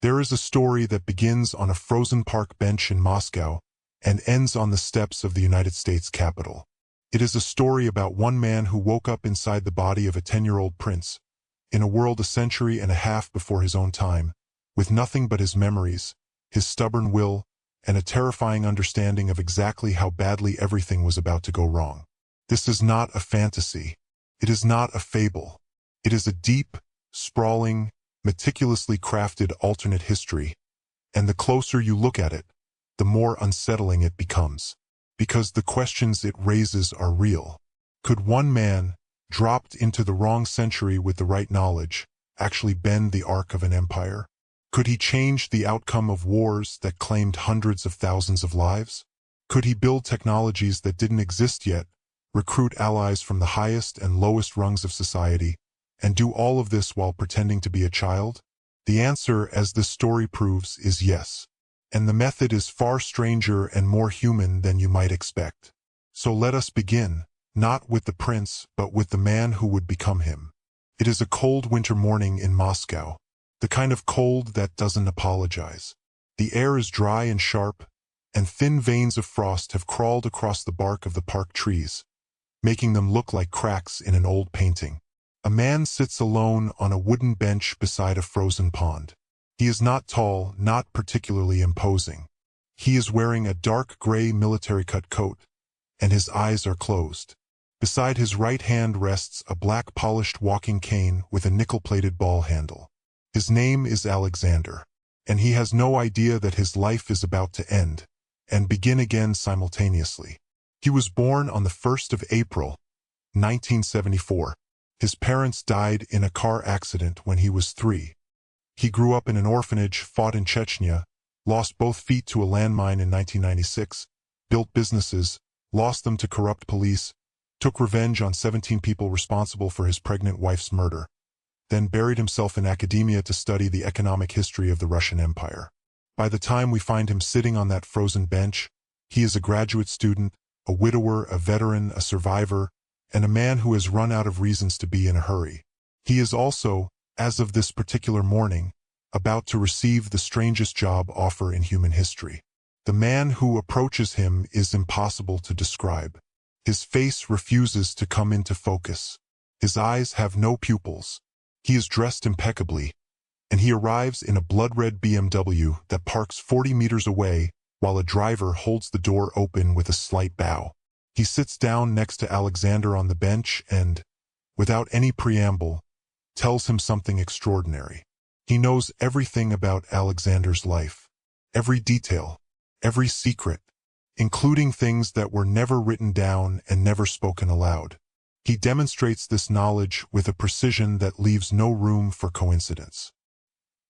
There is a story that begins on a frozen park bench in Moscow and ends on the steps of the United States Capitol. It is a story about one man who woke up inside the body of a 10-year-old prince, in a world a century and a half before his own time, with nothing but his memories, his stubborn will, and a terrifying understanding of exactly how badly everything was about to go wrong. This is not a fantasy. It is not a fable. It is a deep, sprawling, meticulously crafted alternate history, and the closer you look at it, the more unsettling it becomes, because the questions it raises are real. Could one man, dropped into the wrong century with the right knowledge, actually bend the arc of an empire? Could he change the outcome of wars that claimed hundreds of thousands of lives? Could he build technologies that didn't exist yet, recruit allies from the highest and lowest rungs of society, and do all of this while pretending to be a child? The answer, as this story proves, is yes. And the method is far stranger and more human than you might expect. So let us begin, not with the prince, but with the man who would become him. It is a cold winter morning in Moscow, the kind of cold that doesn't apologize. The air is dry and sharp, and thin veins of frost have crawled across the bark of the park trees, making them look like cracks in an old painting. A man sits alone on a wooden bench beside a frozen pond. He is not tall, not particularly imposing. He is wearing a dark gray military-cut coat, and his eyes are closed. Beside his right hand rests a black polished walking cane with a nickel-plated ball handle. His name is Alexander, and he has no idea that his life is about to end and begin again simultaneously. He was born on the 1st of April, 1974. His parents died in a car accident when he was 3. He grew up in an orphanage, fought in Chechnya, lost both feet to a landmine in 1996, built businesses, lost them to corrupt police, took revenge on 17 people responsible for his pregnant wife's murder, then buried himself in academia to study the economic history of the Russian Empire. By the time we find him sitting on that frozen bench, he is a graduate student, a widower, a veteran, a survivor, and a man who has run out of reasons to be in a hurry. He is also, as of this particular morning, about to receive the strangest job offer in human history. The man who approaches him is impossible to describe. His face refuses to come into focus. His eyes have no pupils. He is dressed impeccably, and he arrives in a blood-red BMW that parks 40 meters away while a driver holds the door open with a slight bow. He sits down next to Alexander on the bench and, without any preamble, tells him something extraordinary. He knows everything about Alexander's life, every detail, every secret, including things that were never written down and never spoken aloud. He demonstrates this knowledge with a precision that leaves no room for coincidence.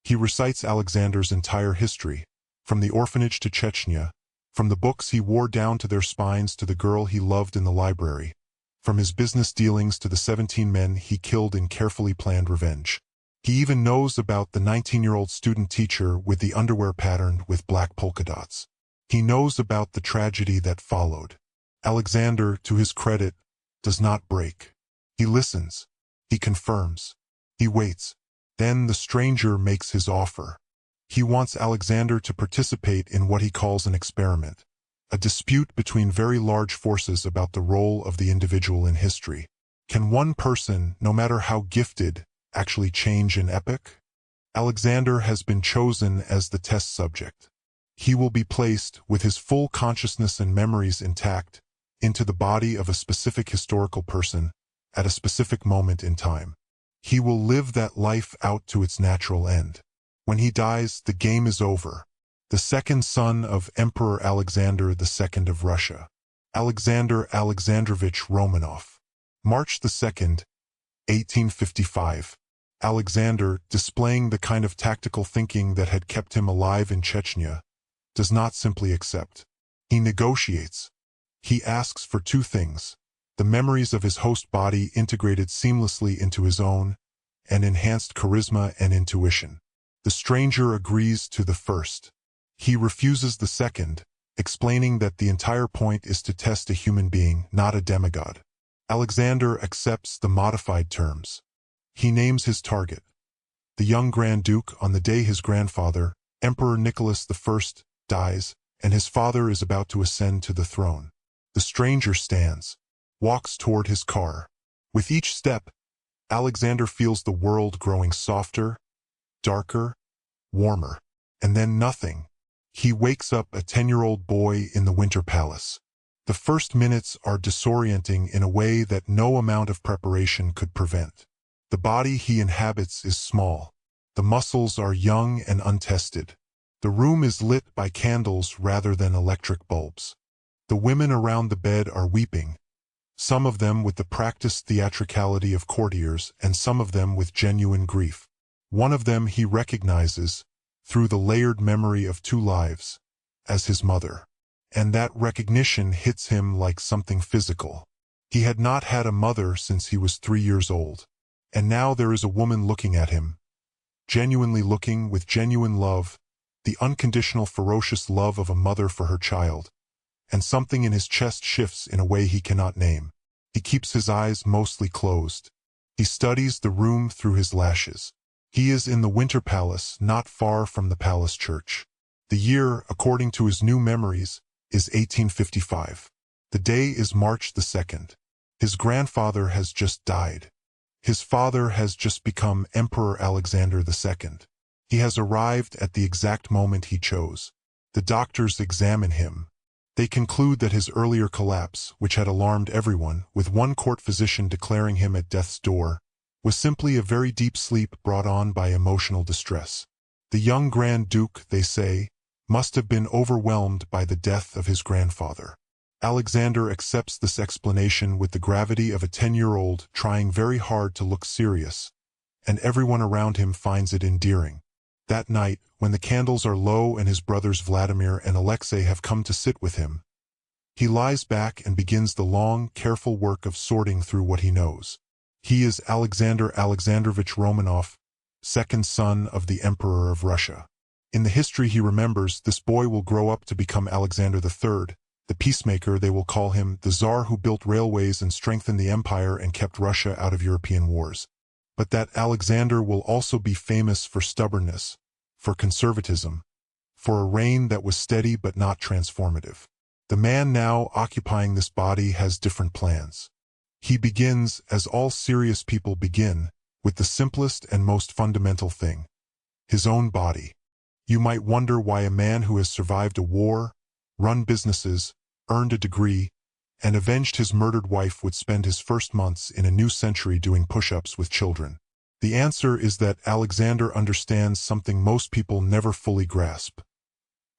He recites Alexander's entire history, from the orphanage to Chechnya, from the books he wore down to their spines to the girl he loved in the library, from his business dealings to the 17 men he killed in carefully planned revenge. He even knows about the 19-year-old student teacher with the underwear patterned with black polka dots. He knows about the tragedy that followed. Alexander, to his credit, does not break. He listens. He confirms. He waits. Then the stranger makes his offer. He wants Alexander to participate in what he calls an experiment, a dispute between very large forces about the role of the individual in history. Can one person, no matter how gifted, actually change an epoch? Alexander has been chosen as the test subject. He will be placed, with his full consciousness and memories intact, into the body of a specific historical person at a specific moment in time. He will live that life out to its natural end. When he dies, the game is over. The second son of Emperor Alexander II of Russia, Alexander Alexandrovich Romanov. March 2nd, 1855. Alexander, displaying the kind of tactical thinking that had kept him alive in Chechnya, does not simply accept. He negotiates. He asks for 2 things: the memories of his host body integrated seamlessly into his own, and enhanced charisma and intuition. The stranger agrees to the first. He refuses the second, explaining that the entire point is to test a human being, not a demigod. Alexander accepts the modified terms. He names his target, The young Grand Duke, on the day his grandfather, Emperor Nicholas I, dies, and his father is about to ascend to the throne. The stranger stands, walks toward his car. With each step, Alexander feels the world growing softer, darker, warmer. And then nothing. He wakes up a 10-year-old boy in the Winter Palace. The first minutes are disorienting in a way that no amount of preparation could prevent. The body he inhabits is small. The muscles are young and untested. The room is lit by candles rather than electric bulbs. The women around the bed are weeping, some of them with the practiced theatricality of courtiers and some of them with genuine grief. One of them he recognizes, through the layered memory of 2 lives, as his mother. And that recognition hits him like something physical. He had not had a mother since he was 3 years old. And now there is a woman looking at him, genuinely looking with genuine love, the unconditional ferocious love of a mother for her child. And something in his chest shifts in a way he cannot name. He keeps his eyes mostly closed. He studies the room through his lashes. He is in the Winter Palace, not far from the palace church. The year, according to his new memories, is 1855. The day is March the 2nd. His grandfather has just died. His father has just become Emperor Alexander II. He has arrived at the exact moment he chose. The doctors examine him. They conclude that his earlier collapse, which had alarmed everyone, with one court physician declaring him at death's door, was simply a very deep sleep brought on by emotional distress. The young Grand Duke, they say, must have been overwhelmed by the death of his grandfather. Alexander accepts this explanation with the gravity of a 10-year-old trying very hard to look serious, and everyone around him finds it endearing. That night, when the candles are low and his brothers Vladimir and Alexei have come to sit with him, he lies back and begins the long, careful work of sorting through what he knows. He is Alexander Alexandrovich Romanov, second son of the Emperor of Russia. In the history he remembers, this boy will grow up to become Alexander III, the peacemaker. They will call him the Tsar who built railways and strengthened the empire and kept Russia out of European wars. But that Alexander will also be famous for stubbornness, for conservatism, for a reign that was steady but not transformative. The man now occupying this body has different plans. He begins, as all serious people begin, with the simplest and most fundamental thing: his own body. You might wonder why a man who has survived a war, run businesses, earned a degree, and avenged his murdered wife would spend his first months in a new century doing push-ups with children. The answer is that Alexander understands something most people never fully grasp: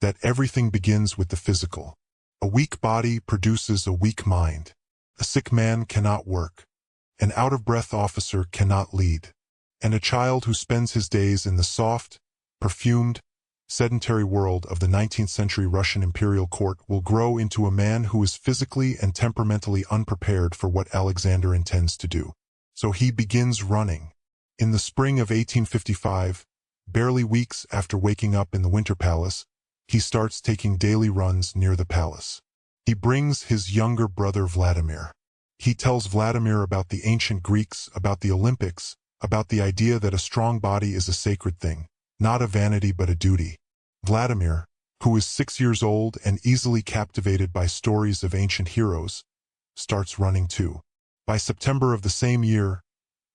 that everything begins with the physical. A weak body produces a weak mind. A sick man cannot work. An out-of-breath officer cannot lead. And a child who spends his days in the soft, perfumed, sedentary world of the 19th century Russian imperial court will grow into a man who is physically and temperamentally unprepared for what Alexander intends to do. So he begins running. In the spring of 1855, barely weeks after waking up in the Winter Palace, he starts taking daily runs near the palace. He brings his younger brother Vladimir. He tells Vladimir about the ancient Greeks, about the Olympics, about the idea that a strong body is a sacred thing, not a vanity but a duty. Vladimir, who is 6 years old and easily captivated by stories of ancient heroes, starts running too. By September of the same year,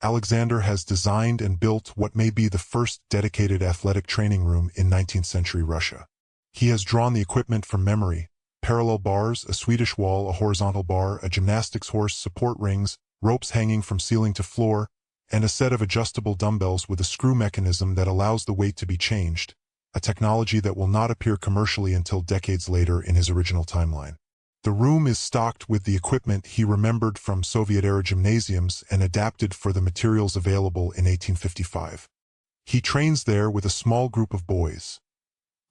Alexander has designed and built what may be the first dedicated athletic training room in 19th century Russia. He has drawn the equipment from memory: parallel bars, a Swedish wall, a horizontal bar, a gymnastics horse, support rings, ropes hanging from ceiling to floor, and a set of adjustable dumbbells with a screw mechanism that allows the weight to be changed, a technology that will not appear commercially until decades later in his original timeline. The room is stocked with the equipment he remembered from Soviet-era gymnasiums and adapted for the materials available in 1855. He trains there with a small group of boys: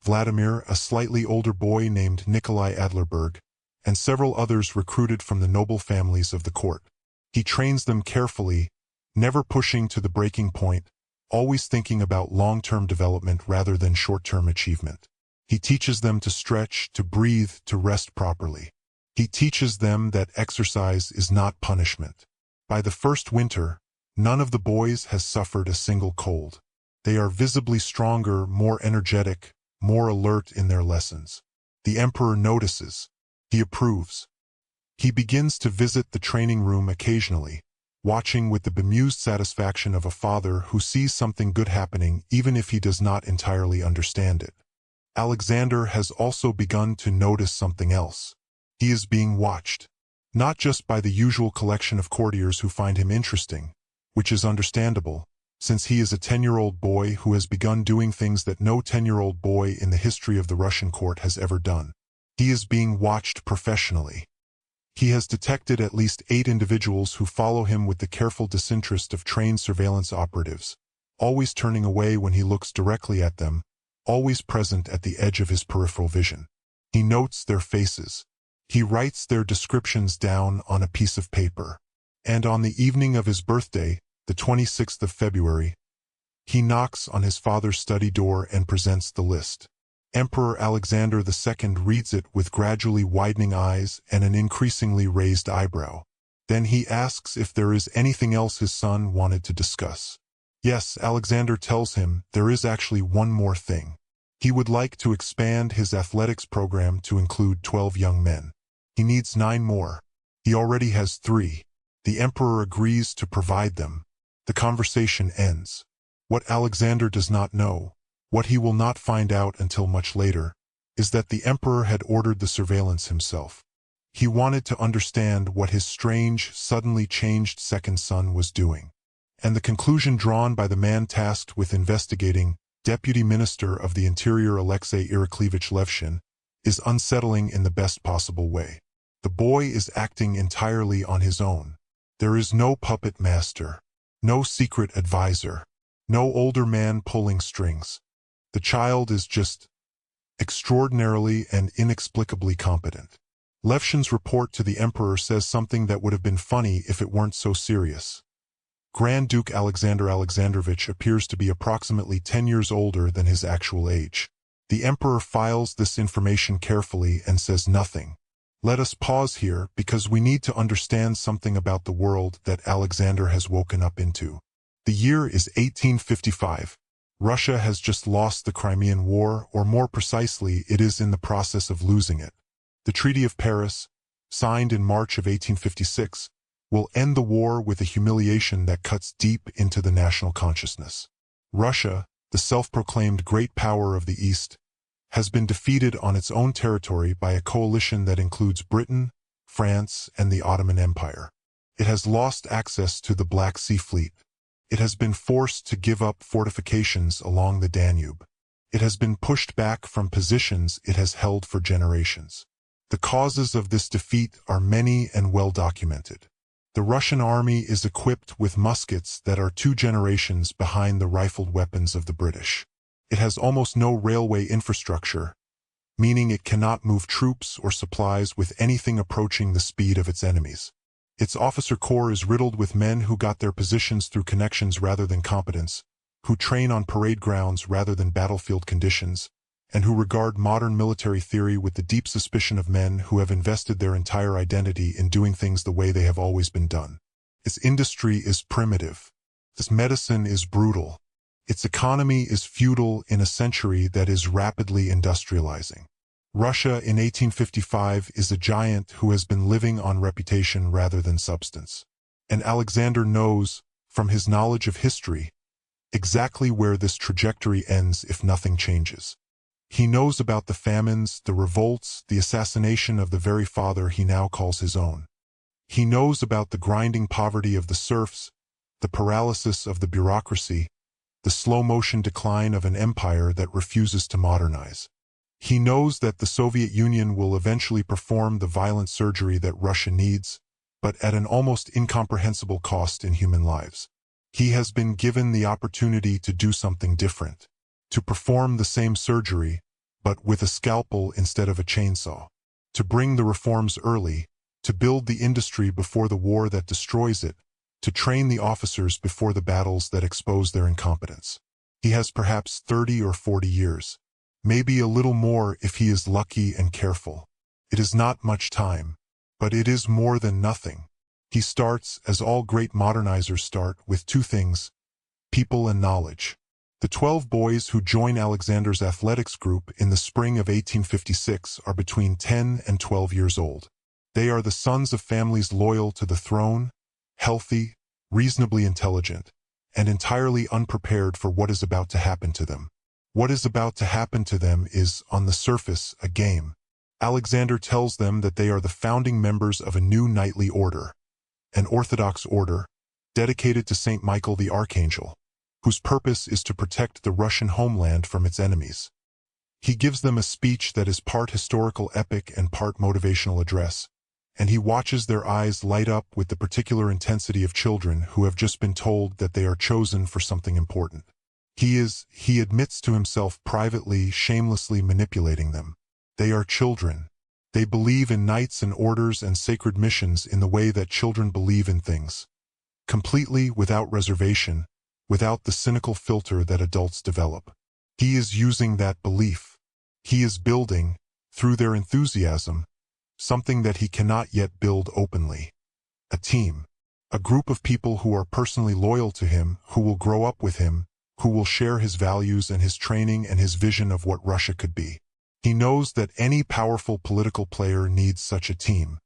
Vladimir, a slightly older boy named Nikolai Adlerberg, and several others recruited from the noble families of the court. He trains them carefully, never pushing to the breaking point, always thinking about long-term development rather than short-term achievement. He teaches them to stretch, to breathe, to rest properly. He teaches them that exercise is not punishment. By the first winter, none of the boys has suffered a single cold. They are visibly stronger, more energetic, more alert in their lessons. The emperor notices. He approves. He begins to visit the training room occasionally, watching with the bemused satisfaction of a father who sees something good happening even if he does not entirely understand it. Alexander has also begun to notice something else. He is being watched, not just by the usual collection of courtiers who find him interesting, which is understandable, since he is a 10-year-old boy who has begun doing things that no 10-year-old boy in the history of the Russian court has ever done. He is being watched professionally. He has detected at least 8 individuals who follow him with the careful disinterest of trained surveillance operatives, always turning away when he looks directly at them, always present at the edge of his peripheral vision. He notes their faces. He writes their descriptions down on a piece of paper. And on the evening of his birthday, the 26th of February, he knocks on his father's study door and presents the list. Emperor Alexander II reads it with gradually widening eyes and an increasingly raised eyebrow. Then he asks if there is anything else his son wanted to discuss. Yes, Alexander tells him there is actually one more thing. He would like to expand his athletics program to include 12 young men. He needs 9 more. He already has 3. The emperor agrees to provide them. The conversation ends. What Alexander does not know, what he will not find out until much later, is that the emperor had ordered the surveillance himself. He wanted to understand what his strange, suddenly changed second son was doing. And the conclusion drawn by the man tasked with investigating, Deputy Minister of the Interior Alexei Iraklievich Levshin, is unsettling in the best possible way. The boy is acting entirely on his own. There is no puppet master, no secret advisor, no older man pulling strings. The child is just extraordinarily and inexplicably competent. Levshin's report to the emperor says something that would have been funny if it weren't so serious. Grand Duke Alexander Alexandrovich appears to be approximately 10 years older than his actual age. The emperor files this information carefully and says nothing. Let us pause here because we need to understand something about the world that Alexander has woken up into. The year is 1855. Russia has just lost the Crimean War, or more precisely, it is in the process of losing it. The Treaty of Paris, signed in March of 1856, will end the war with a humiliation that cuts deep into the national consciousness. Russia, the self-proclaimed great power of the East, has been defeated on its own territory by a coalition that includes Britain, France, and the Ottoman Empire. It has lost access to the Black Sea Fleet. It has been forced to give up fortifications along the Danube. It has been pushed back from positions it has held for generations. The causes of this defeat are many and well documented. The Russian army is equipped with muskets that are 2 generations behind the rifled weapons of the British. It has almost no railway infrastructure, meaning it cannot move troops or supplies with anything approaching the speed of its enemies. Its officer corps is riddled with men who got their positions through connections rather than competence, who train on parade grounds rather than battlefield conditions, and who regard modern military theory with the deep suspicion of men who have invested their entire identity in doing things the way they have always been done. Its industry is primitive. Its medicine is brutal. Its economy is feudal in a century that is rapidly industrializing. Russia in 1855 is a giant who has been living on reputation rather than substance. And Alexander knows, from his knowledge of history, exactly where this trajectory ends if nothing changes. He knows about the famines, the revolts, the assassination of the very father he now calls his own. He knows about the grinding poverty of the serfs, the paralysis of the bureaucracy, the slow-motion decline of an empire that refuses to modernize. He knows that the Soviet Union will eventually perform the violent surgery that Russia needs, but at an almost incomprehensible cost in human lives. He has been given the opportunity to do something different, to perform the same surgery, but with a scalpel instead of a chainsaw, to bring the reforms early, to build the industry before the war that destroys it, to train the officers before the battles that expose their incompetence. He has perhaps 30 or 40 years, maybe a little more if he is lucky and careful. It is not much time, but it is more than nothing. He starts, as all great modernizers start, with 2 things: people and knowledge. The 12 boys who join Alexander's athletics group in the spring of 1856 are between 10 and 12 years old. They are the sons of families loyal to the throne, healthy, reasonably intelligent, and entirely unprepared for what is about to happen to them. What is about to happen to them is, on the surface, a game. Alexander tells them that they are the founding members of a new knightly order, an Orthodox order, dedicated to Saint Michael the Archangel, whose purpose is to protect the Russian homeland from its enemies. He gives them a speech that is part historical epic and part motivational address, and he watches their eyes light up with the particular intensity of children who have just been told that they are chosen for something important. He admits to himself privately, shamelessly manipulating them. They are children. They believe in knights and orders and sacred missions in the way that children believe in things. Completely, without reservation, without the cynical filter that adults develop. He is using that belief. He is building, through their enthusiasm, something that he cannot yet build openly. A team. A group of people who are personally loyal to him, who will grow up with him, who will share his values and his training and his vision of what Russia could be. He knows that any powerful political player needs such a team.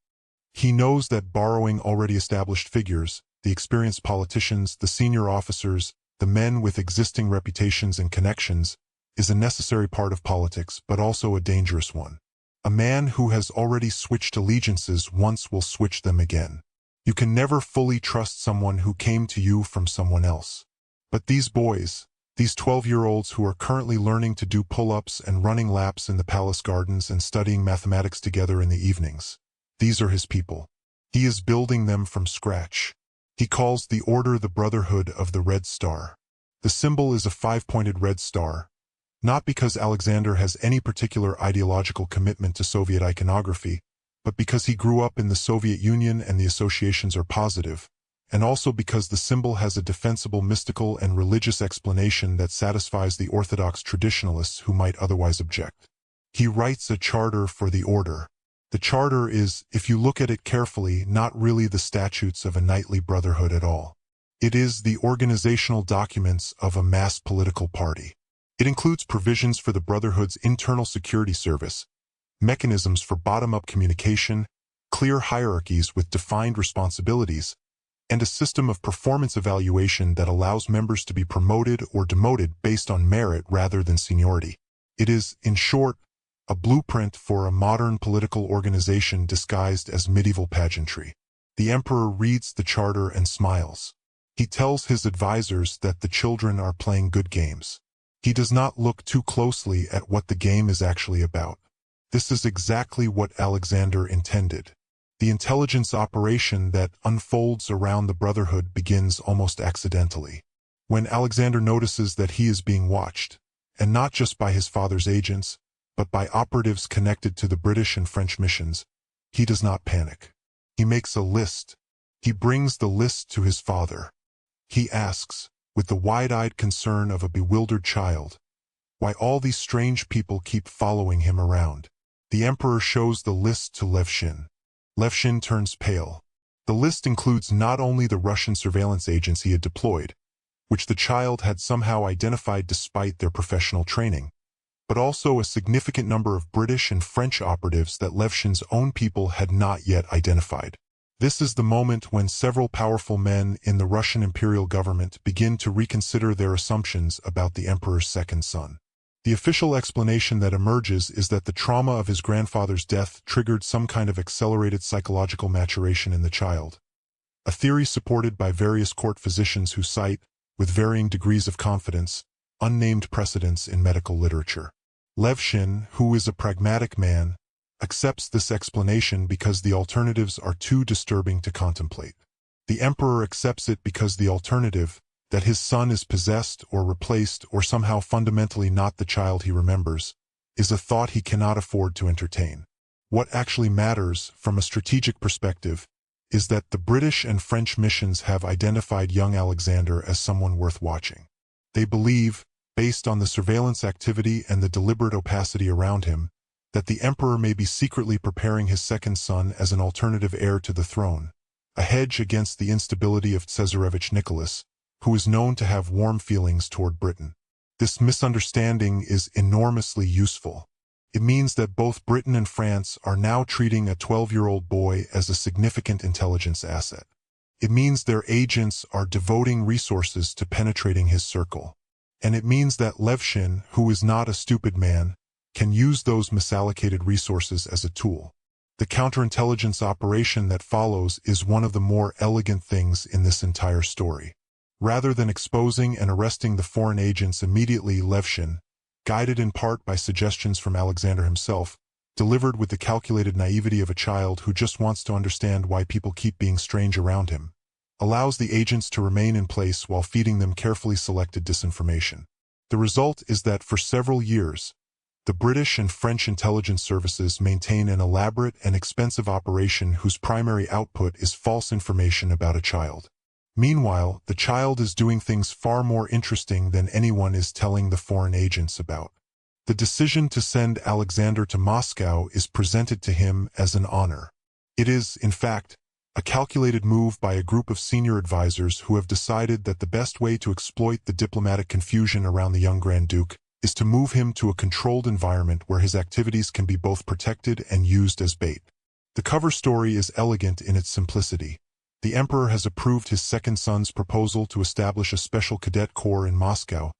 He knows that borrowing already established figures, the experienced politicians, the senior officers, the men with existing reputations and connections, is a necessary part of politics, but also a dangerous one. A man who has already switched allegiances once will switch them again. You can never fully trust someone who came to you from someone else. But these boys, these 12-year-olds who are currently learning to do pull-ups and running laps in the palace gardens and studying mathematics together in the evenings, these are his people. He is building them from scratch. He calls the order the Brotherhood of the Red Star. The symbol is a 5-pointed red star, not because Alexander has any particular ideological commitment to Soviet iconography, but because he grew up in the Soviet Union and the associations are positive, and also because the symbol has a defensible mystical and religious explanation that satisfies the Orthodox traditionalists who might otherwise object. He writes a charter for the order. The charter is, if you look at it carefully, not really the statutes of a knightly brotherhood at all. It is the organizational documents of a mass political party. It includes provisions for the Brotherhood's internal security service, mechanisms for bottom-up communication, clear hierarchies with defined responsibilities, and a system of performance evaluation that allows members to be promoted or demoted based on merit rather than seniority. It is, in short, a blueprint for a modern political organization disguised as medieval pageantry. The emperor reads the charter and smiles. He tells his advisors that the children are playing good games. He does not look too closely at what the game is actually about. This is exactly what Alexander intended. The intelligence operation that unfolds around the Brotherhood begins almost accidentally. When Alexander notices that he is being watched, and not just by his father's agents, but by operatives connected to the British and French missions, he does not panic. He makes a list. He brings the list to his father. He asks, with the wide-eyed concern of a bewildered child, why all these strange people keep following him around. The emperor shows the list to Levshin. Levshin turns pale. The list includes not only the Russian surveillance agents he had deployed, which the child had somehow identified despite their professional training, but also a significant number of British and French operatives that Levshin's own people had not yet identified. This is the moment when several powerful men in the Russian imperial government begin to reconsider their assumptions about the emperor's second son. The official explanation that emerges is that the trauma of his grandfather's death triggered some kind of accelerated psychological maturation in the child. A theory supported by various court physicians who cite, with varying degrees of confidence, unnamed precedents in medical literature. Levshin, who is a pragmatic man, accepts this explanation because the alternatives are too disturbing to contemplate. The emperor accepts it because the alternative, that his son is possessed or replaced or somehow fundamentally not the child he remembers, is a thought he cannot afford to entertain. What actually matters, from a strategic perspective, is that the British and French missions have identified young Alexander as someone worth watching. They believe, based on the surveillance activity and the deliberate opacity around him, that the emperor may be secretly preparing his second son as an alternative heir to the throne, a hedge against the instability of Tsarevich Nicholas, who is known to have warm feelings toward Britain. This misunderstanding is enormously useful. It means that both Britain and France are now treating a 12-year-old boy as a significant intelligence asset. It means their agents are devoting resources to penetrating his circle. And it means that Levshin, who is not a stupid man, can use those misallocated resources as a tool. The counterintelligence operation that follows is one of the more elegant things in this entire story. Rather than exposing and arresting the foreign agents immediately, Levshin, guided in part by suggestions from Alexander himself, delivered with the calculated naivety of a child who just wants to understand why people keep being strange around him, allows the agents to remain in place while feeding them carefully selected disinformation. The result is that for several years, the British and French intelligence services maintain an elaborate and expensive operation whose primary output is false information about a child. Meanwhile, the child is doing things far more interesting than anyone is telling the foreign agents about. The decision to send Alexander to Moscow is presented to him as an honor. It is, in fact, a calculated move by a group of senior advisors who have decided that the best way to exploit the diplomatic confusion around the young Grand Duke is to move him to a controlled environment where his activities can be both protected and used as bait. The cover story is elegant in its simplicity. The emperor has approved his second son's proposal to establish a special cadet corps in Moscow,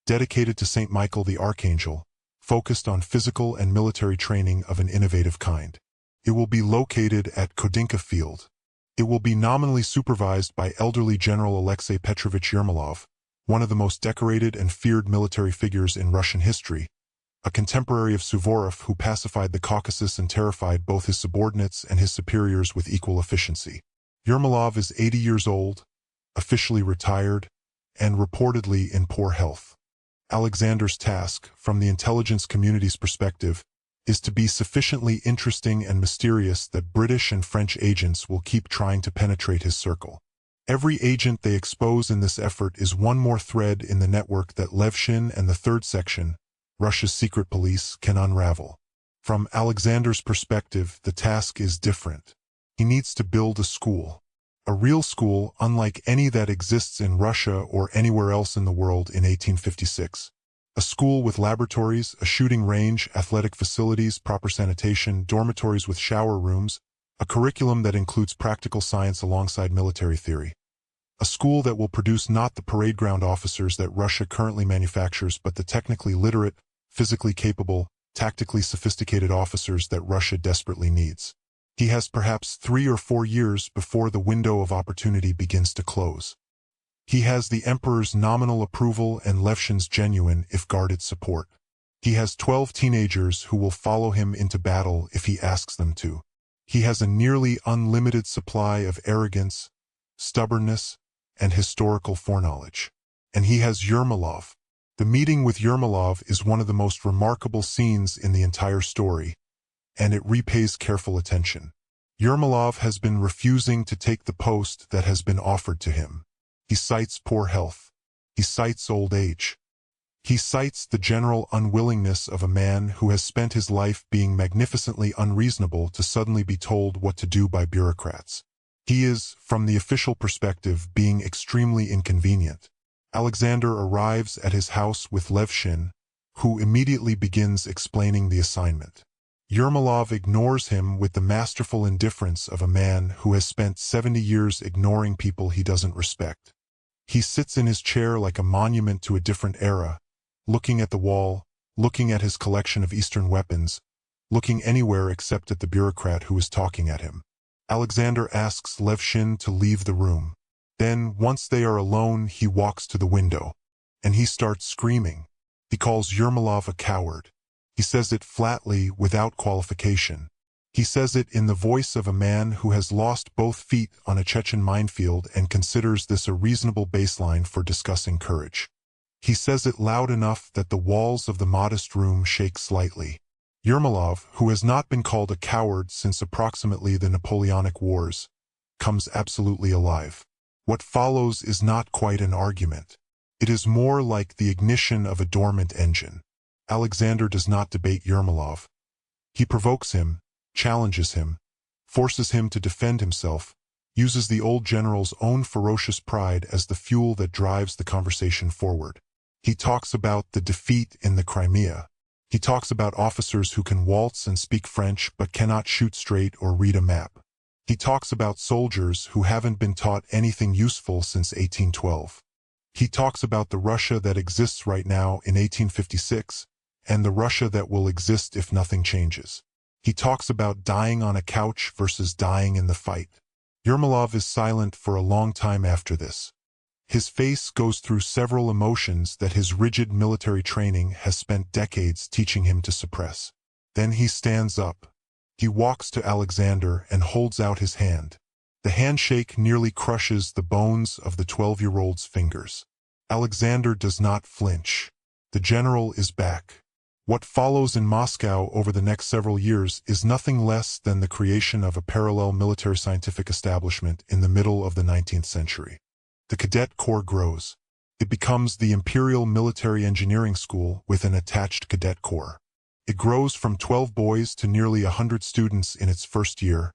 dedicated to St. Michael the Archangel, focused on physical and military training of an innovative kind. It will be located at Kodinka Field. It will be nominally supervised by elderly General Alexei Petrovich Yermolov, one of the most decorated and feared military figures in Russian history, a contemporary of Suvorov who pacified the Caucasus and terrified both his subordinates and his superiors with equal efficiency. Yermolov is 80 years old, officially retired, and reportedly in poor health. Alexander's task, from the intelligence community's perspective, is to be sufficiently interesting and mysterious that British and French agents will keep trying to penetrate his circle. Every agent they expose in this effort is one more thread in the network that Levshin and the Third Section, Russia's secret police, can unravel. From Alexander's perspective, the task is different. He needs to build a school. A real school unlike any that exists in Russia or anywhere else in the world in 1856. A school with laboratories, a shooting range, athletic facilities, proper sanitation, dormitories with shower rooms, a curriculum that includes practical science alongside military theory. A school that will produce not the parade ground officers that Russia currently manufactures but the technically literate, physically capable, tactically sophisticated officers that Russia desperately needs. He has perhaps 3 or 4 years before the window of opportunity begins to close. He has the Emperor's nominal approval and Levshin's genuine, if guarded, support. He has 12 teenagers who will follow him into battle if he asks them to. He has a nearly unlimited supply of arrogance, stubbornness, and historical foreknowledge. And he has Yermolov. The meeting with Yermolov is one of the most remarkable scenes in the entire story, and it repays careful attention. Yermolov has been refusing to take the post that has been offered to him. He cites poor health. He cites old age. He cites the general unwillingness of a man who has spent his life being magnificently unreasonable to suddenly be told what to do by bureaucrats. He is, from the official perspective, being extremely inconvenient. Alexander arrives at his house with Levshin, who immediately begins explaining the assignment. Yermolov ignores him with the masterful indifference of a man who has spent 70 years ignoring people he doesn't respect. He sits in his chair like a monument to a different era, looking at the wall, looking at his collection of Eastern weapons, looking anywhere except at the bureaucrat who is talking at him. Alexander asks Levshin to leave the room. Then, once they are alone, he walks to the window, and he starts screaming. He calls Yermolov a coward. He says it flatly, without qualification. He says it in the voice of a man who has lost both feet on a Chechen minefield and considers this a reasonable baseline for discussing courage. He says it loud enough that the walls of the modest room shake slightly. Yermolov, who has not been called a coward since approximately the Napoleonic Wars, comes absolutely alive. What follows is not quite an argument. It is more like the ignition of a dormant engine. Alexander does not debate Yermolov. He provokes him, challenges him, forces him to defend himself, uses the old general's own ferocious pride as the fuel that drives the conversation forward. He talks about the defeat in the Crimea. He talks about officers who can waltz and speak French but cannot shoot straight or read a map. He talks about soldiers who haven't been taught anything useful since 1812. He talks about the Russia that exists right now in 1856 and the Russia that will exist if nothing changes. He talks about dying on a couch versus dying in the fight. Yermolov is silent for a long time after this. His face goes through several emotions that his rigid military training has spent decades teaching him to suppress. Then he stands up. He walks to Alexander and holds out his hand. The handshake nearly crushes the bones of the 12-year-old's fingers. Alexander does not flinch. The general is back. What follows in Moscow over the next several years is nothing less than the creation of a parallel military scientific establishment in the middle of the 19th century. The cadet corps grows. It becomes the Imperial Military Engineering School with an attached cadet corps. It grows from 12 boys to nearly 100 students in its first year,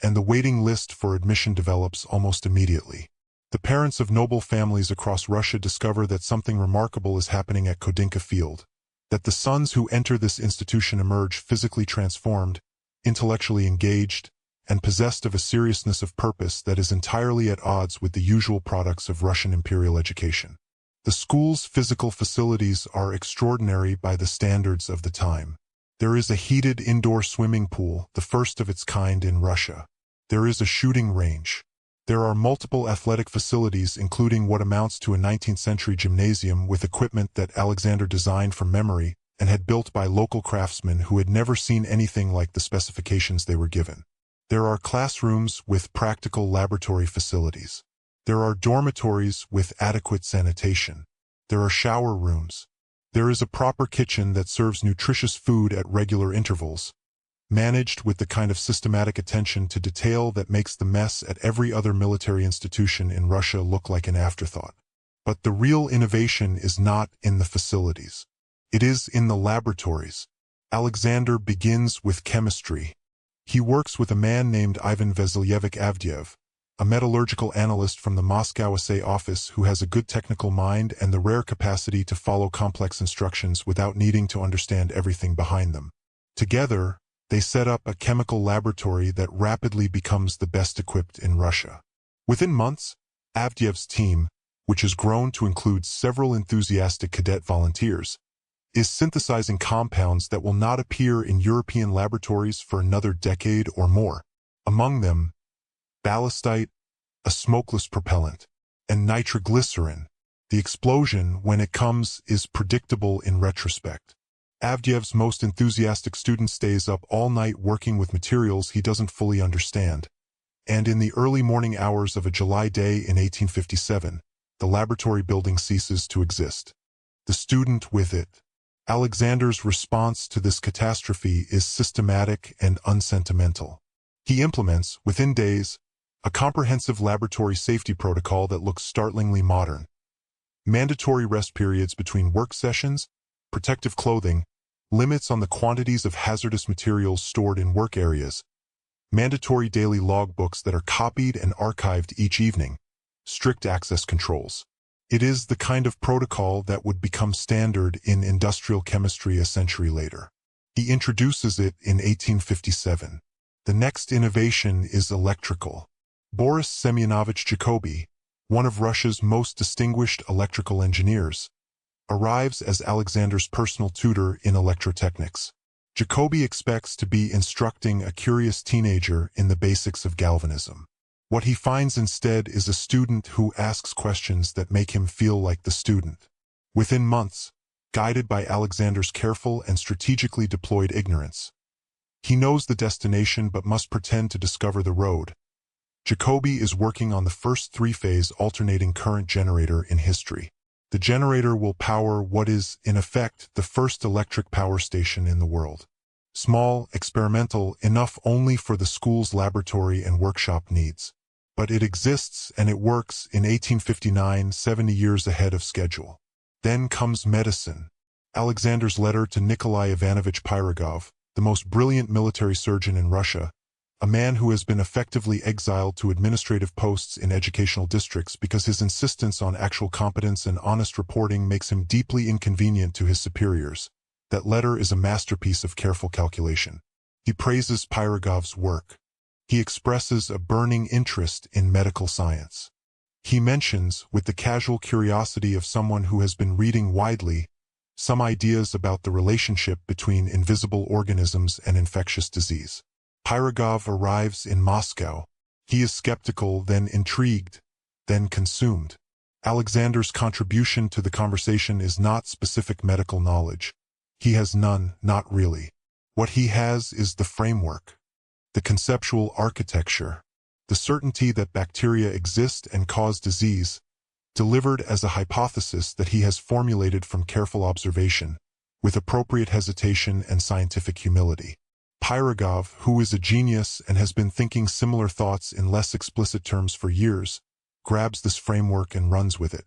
and the waiting list for admission develops almost immediately. The parents of noble families across Russia discover that something remarkable is happening at Kodinka Field, that the sons who enter this institution emerge physically transformed, intellectually engaged, and possessed of a seriousness of purpose that is entirely at odds with the usual products of Russian imperial education. The school's physical facilities are extraordinary by the standards of the time. There is a heated indoor swimming pool, the first of its kind in Russia. There is a shooting range. There are multiple athletic facilities, including what amounts to a 19th century gymnasium with equipment that Alexander designed from memory and had built by local craftsmen who had never seen anything like the specifications they were given. There are classrooms with practical laboratory facilities. There are dormitories with adequate sanitation. There are shower rooms. There is a proper kitchen that serves nutritious food at regular intervals, managed with the kind of systematic attention to detail that makes the mess at every other military institution in Russia look like an afterthought. But the real innovation is not in the facilities. It is in the laboratories. Alexander begins with chemistry. He works with a man named Ivan Vasilyevich Avdyev, a metallurgical analyst from the Moscow Assay Office who has a good technical mind and the rare capacity to follow complex instructions without needing to understand everything behind them. Together, they set up a chemical laboratory that rapidly becomes the best equipped in Russia. Within months, Avdyev's team, which has grown to include several enthusiastic cadet volunteers, is synthesizing compounds that will not appear in European laboratories for another decade or more. Among them, ballastite, a smokeless propellant, and nitroglycerin. The explosion, when it comes, is predictable in retrospect. Avdyev's most enthusiastic student stays up all night working with materials he doesn't fully understand, and in the early morning hours of a July day in 1857, the laboratory building ceases to exist. The student with it. Alexander's response to this catastrophe is systematic and unsentimental. He implements, within days, a comprehensive laboratory safety protocol that looks startlingly modern. Mandatory rest periods between work sessions, protective clothing, limits on the quantities of hazardous materials stored in work areas, mandatory daily logbooks that are copied and archived each evening, strict access controls. It is the kind of protocol that would become standard in industrial chemistry a century later. He introduces it in 1857. The next innovation is electrical. Boris Semyonovich Jacobi, one of Russia's most distinguished electrical engineers, arrives as Alexander's personal tutor in electrotechnics. Jacobi expects to be instructing a curious teenager in the basics of galvanism. What he finds instead is a student who asks questions that make him feel like the student. Within months, guided by Alexander's careful and strategically deployed ignorance, he knows the destination but must pretend to discover the road. Jacobi is working on the first three-phase alternating current generator in history. The generator will power what is, in effect, the first electric power station in the world. Small, experimental, enough only for the school's laboratory and workshop needs. But it exists and it works in 1859, 70 years ahead of schedule. Then comes medicine. Alexander's letter to Nikolai Ivanovich Pirogov, the most brilliant military surgeon in Russia, a man who has been effectively exiled to administrative posts in educational districts because his insistence on actual competence and honest reporting makes him deeply inconvenient to his superiors. That letter is a masterpiece of careful calculation. He praises Pyrogov's work. He expresses a burning interest in medical science. He mentions, with the casual curiosity of someone who has been reading widely, some ideas about the relationship between invisible organisms and infectious disease. Pyrogov arrives in Moscow. He is skeptical, then intrigued, then consumed. Alexander's contribution to the conversation is not specific medical knowledge. He has none, not really. What he has is the framework, the conceptual architecture, the certainty that bacteria exist and cause disease, delivered as a hypothesis that he has formulated from careful observation, with appropriate hesitation and scientific humility. Pyrogov, who is a genius and has been thinking similar thoughts in less explicit terms for years, grabs this framework and runs with it.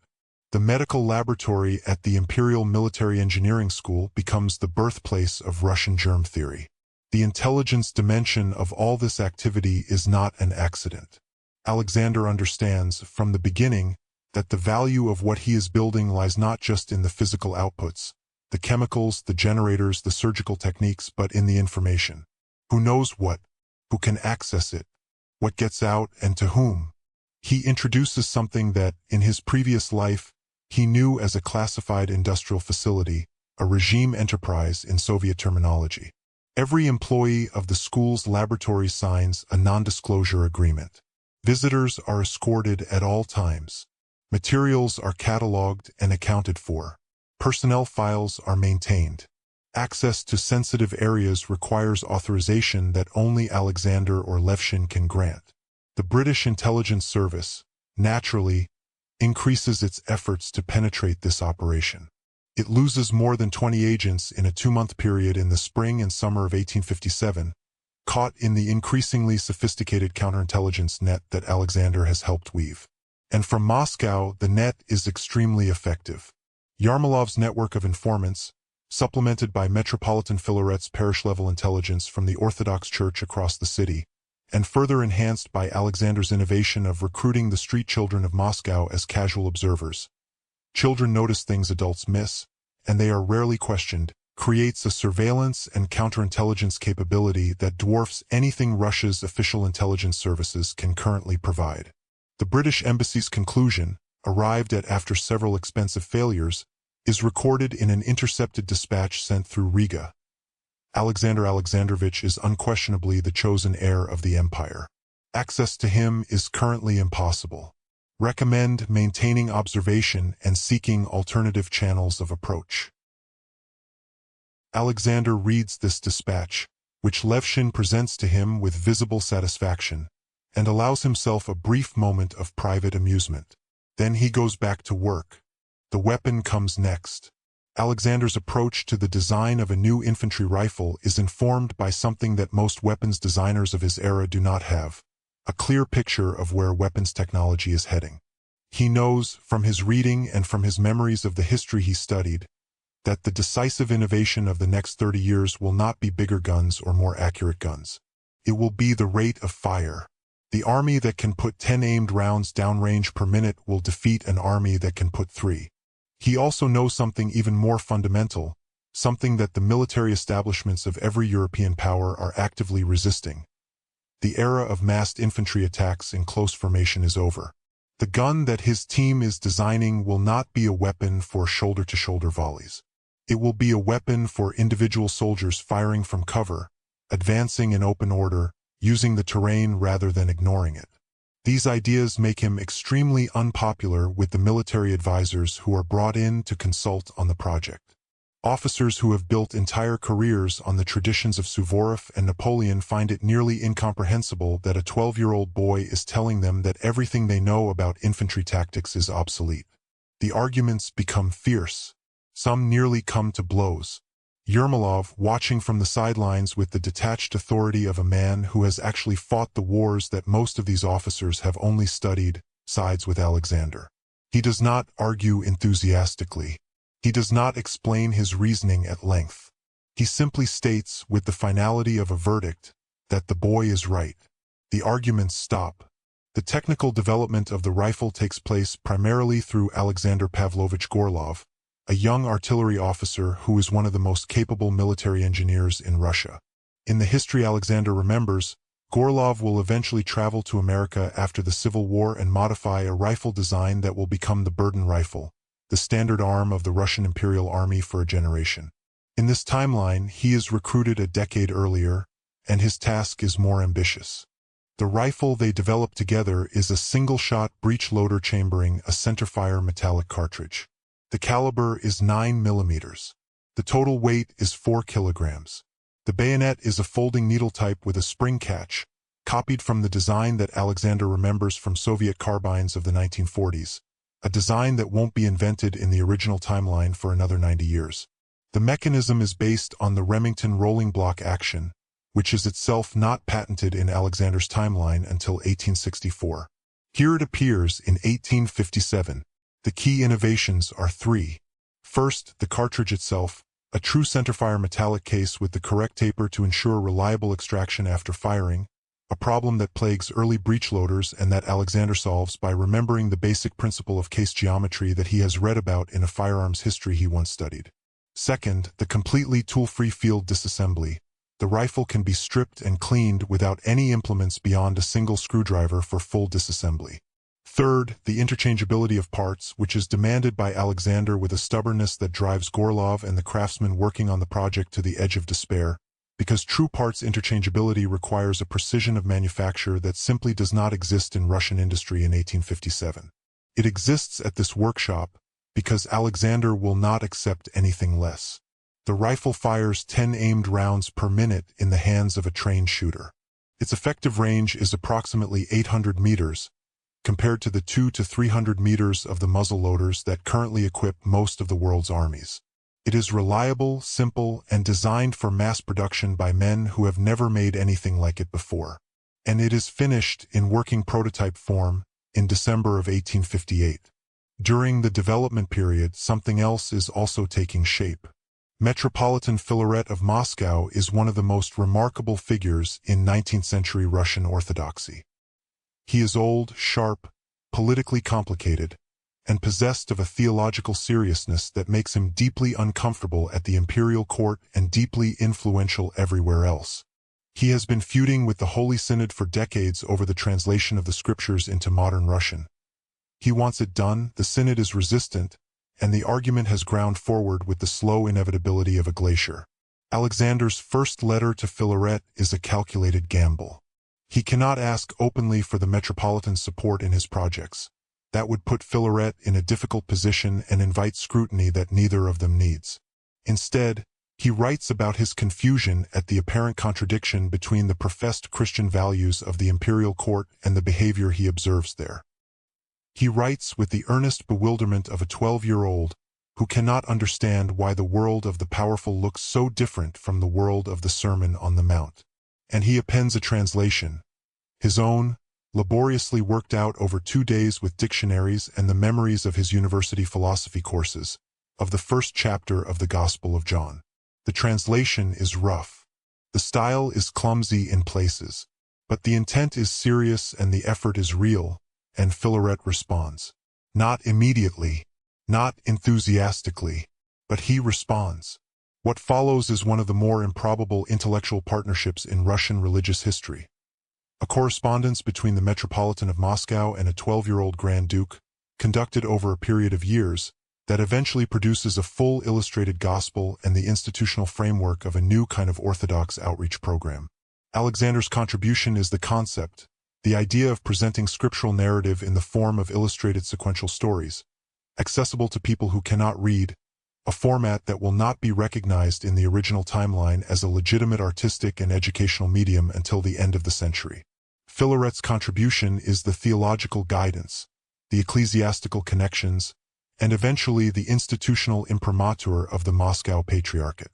The medical laboratory at the Imperial Military Engineering School becomes the birthplace of Russian germ theory. The intelligence dimension of all this activity is not an accident. Alexander understands, from the beginning, that the value of what he is building lies not just in the physical outputs, the chemicals, the generators, the surgical techniques, but in the information. Who knows what? Who can access it? What gets out and to whom? He introduces something that, in his previous life, he knew as a classified industrial facility, a regime enterprise in Soviet terminology. Every employee of the school's laboratory signs a non-disclosure agreement. Visitors are escorted at all times. Materials are cataloged and accounted for. Personnel files are maintained. Access to sensitive areas requires authorization that only Alexander or Levshin can grant. The British Intelligence Service, naturally, increases its efforts to penetrate this operation. It loses more than 20 agents in a 2-month period in the spring and summer of 1857, caught in the increasingly sophisticated counterintelligence net that Alexander has helped weave. And from Moscow, the net is extremely effective. Yarmolov's network of informants, supplemented by Metropolitan Filaret's parish-level intelligence from the Orthodox Church across the city, and further enhanced by Alexander's innovation of recruiting the street children of Moscow as casual observers. Children notice things adults miss, and they are rarely questioned, creates a surveillance and counterintelligence capability that dwarfs anything Russia's official intelligence services can currently provide. The British Embassy's conclusion, arrived at after several expensive failures, is recorded in an intercepted dispatch sent through Riga. Alexander Alexandrovich is unquestionably the chosen heir of the empire. Access to him is currently impossible. Recommend maintaining observation and seeking alternative channels of approach. Alexander reads this dispatch, which Levshin presents to him with visible satisfaction, and allows himself a brief moment of private amusement. Then he goes back to work. The weapon comes next. Alexander's approach to the design of a new infantry rifle is informed by something that most weapons designers of his era do not have: a clear picture of where weapons technology is heading. He knows, from his reading and from his memories of the history he studied, that the decisive innovation of the next 30 years will not be bigger guns or more accurate guns. It will be the rate of fire. The army that can put 10 aimed rounds downrange per minute will defeat an army that can put 3. He also knows something even more fundamental, something that the military establishments of every European power are actively resisting. The era of massed infantry attacks in close formation is over. The gun that his team is designing will not be a weapon for shoulder-to-shoulder volleys. It will be a weapon for individual soldiers firing from cover, advancing in open order, using the terrain rather than ignoring it. These ideas make him extremely unpopular with the military advisors who are brought in to consult on the project. Officers who have built entire careers on the traditions of Suvorov and Napoleon find it nearly incomprehensible that a 12-year-old boy is telling them that everything they know about infantry tactics is obsolete. The arguments become fierce. Some nearly come to blows. Yermolov, watching from the sidelines with the detached authority of a man who has actually fought the wars that most of these officers have only studied, sides with Alexander. He does not argue enthusiastically. He does not explain his reasoning at length. He simply states, with the finality of a verdict, that the boy is right. The arguments stop. The technical development of the rifle takes place primarily through Alexander Pavlovich Gorlov, a young artillery officer who is one of the most capable military engineers in Russia. In the history Alexander remembers, Gorlov will eventually travel to America after the Civil War and modify a rifle design that will become the Burden rifle, the standard arm of the Russian Imperial Army for a generation. In this timeline, he is recruited a decade earlier, and his task is more ambitious. The rifle they develop together is a single-shot breech-loader chambering a centerfire metallic cartridge. The caliber is 9 millimeters. The total weight is 4 kilograms. The bayonet is a folding needle type with a spring catch, copied from the design that Alexander remembers from Soviet carbines of the 1940s, a design that won't be invented in the original timeline for another 90 years. The mechanism is based on the Remington rolling block action, which is itself not patented in Alexander's timeline until 1864. Here it appears in 1857. The key innovations are three. First, the cartridge itself, a true centerfire metallic case with the correct taper to ensure reliable extraction after firing, a problem that plagues early breech loaders and that Alexander solves by remembering the basic principle of case geometry that he has read about in a firearms history he once studied. Second, the completely tool-free field disassembly. The rifle can be stripped and cleaned without any implements beyond a single screwdriver for full disassembly. Third, the interchangeability of parts, which is demanded by Alexander with a stubbornness that drives Gorlov and the craftsmen working on the project to the edge of despair, because true parts interchangeability requires a precision of manufacture that simply does not exist in Russian industry in 1857. It exists at this workshop because Alexander will not accept anything less. The rifle fires 10 aimed rounds per minute in the hands of a trained shooter. Its effective range is approximately 800 meters, compared to the 200 to 300 meters of the muzzleloaders that currently equip most of the world's armies. It is reliable, simple, and designed for mass production by men who have never made anything like it before. And it is finished in working prototype form in December of 1858. During the development period, something else is also taking shape. Metropolitan Filaret of Moscow is one of the most remarkable figures in 19th-century Russian orthodoxy. He is old, sharp, politically complicated, and possessed of a theological seriousness that makes him deeply uncomfortable at the imperial court and deeply influential everywhere else. He has been feuding with the Holy Synod for decades over the translation of the scriptures into modern Russian. He wants it done, the Synod is resistant, and the argument has ground forward with the slow inevitability of a glacier. Alexander's first letter to Filaret is a calculated gamble. He cannot ask openly for the Metropolitan's support in his projects. That would put Filaret in a difficult position and invite scrutiny that neither of them needs. Instead, he writes about his confusion at the apparent contradiction between the professed Christian values of the imperial court and the behavior he observes there. He writes with the earnest bewilderment of a 12-year-old who cannot understand why the world of the powerful looks so different from the world of the Sermon on the Mount. And he appends a translation, his own, laboriously worked out over 2 days with dictionaries and the memories of his university philosophy courses, of the first chapter of the Gospel of John. The translation is rough. The style is clumsy in places, but the intent is serious and the effort is real, and Filaret responds. Not immediately, not enthusiastically, but he responds. What follows is one of the more improbable intellectual partnerships in Russian religious history. A correspondence between the Metropolitan of Moscow and a 12-year-old Grand Duke, conducted over a period of years, that eventually produces a full illustrated gospel and the institutional framework of a new kind of Orthodox outreach program. Alexander's contribution is the concept, the idea of presenting scriptural narrative in the form of illustrated sequential stories, accessible to people who cannot read, a format that will not be recognized in the original timeline as a legitimate artistic and educational medium until the end of the century. Filaret's contribution is the theological guidance, the ecclesiastical connections, and eventually the institutional imprimatur of the Moscow Patriarchate.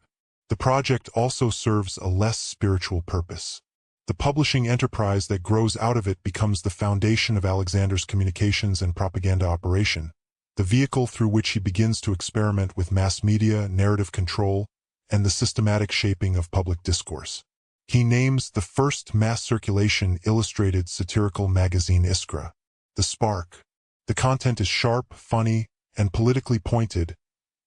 The project also serves a less spiritual purpose. The publishing enterprise that grows out of it becomes the foundation of Alexander's communications and propaganda operation, the vehicle through which he begins to experiment with mass media, narrative control, and the systematic shaping of public discourse. He names the first mass circulation illustrated satirical magazine Iskra, The Spark. The content is sharp, funny, and politically pointed,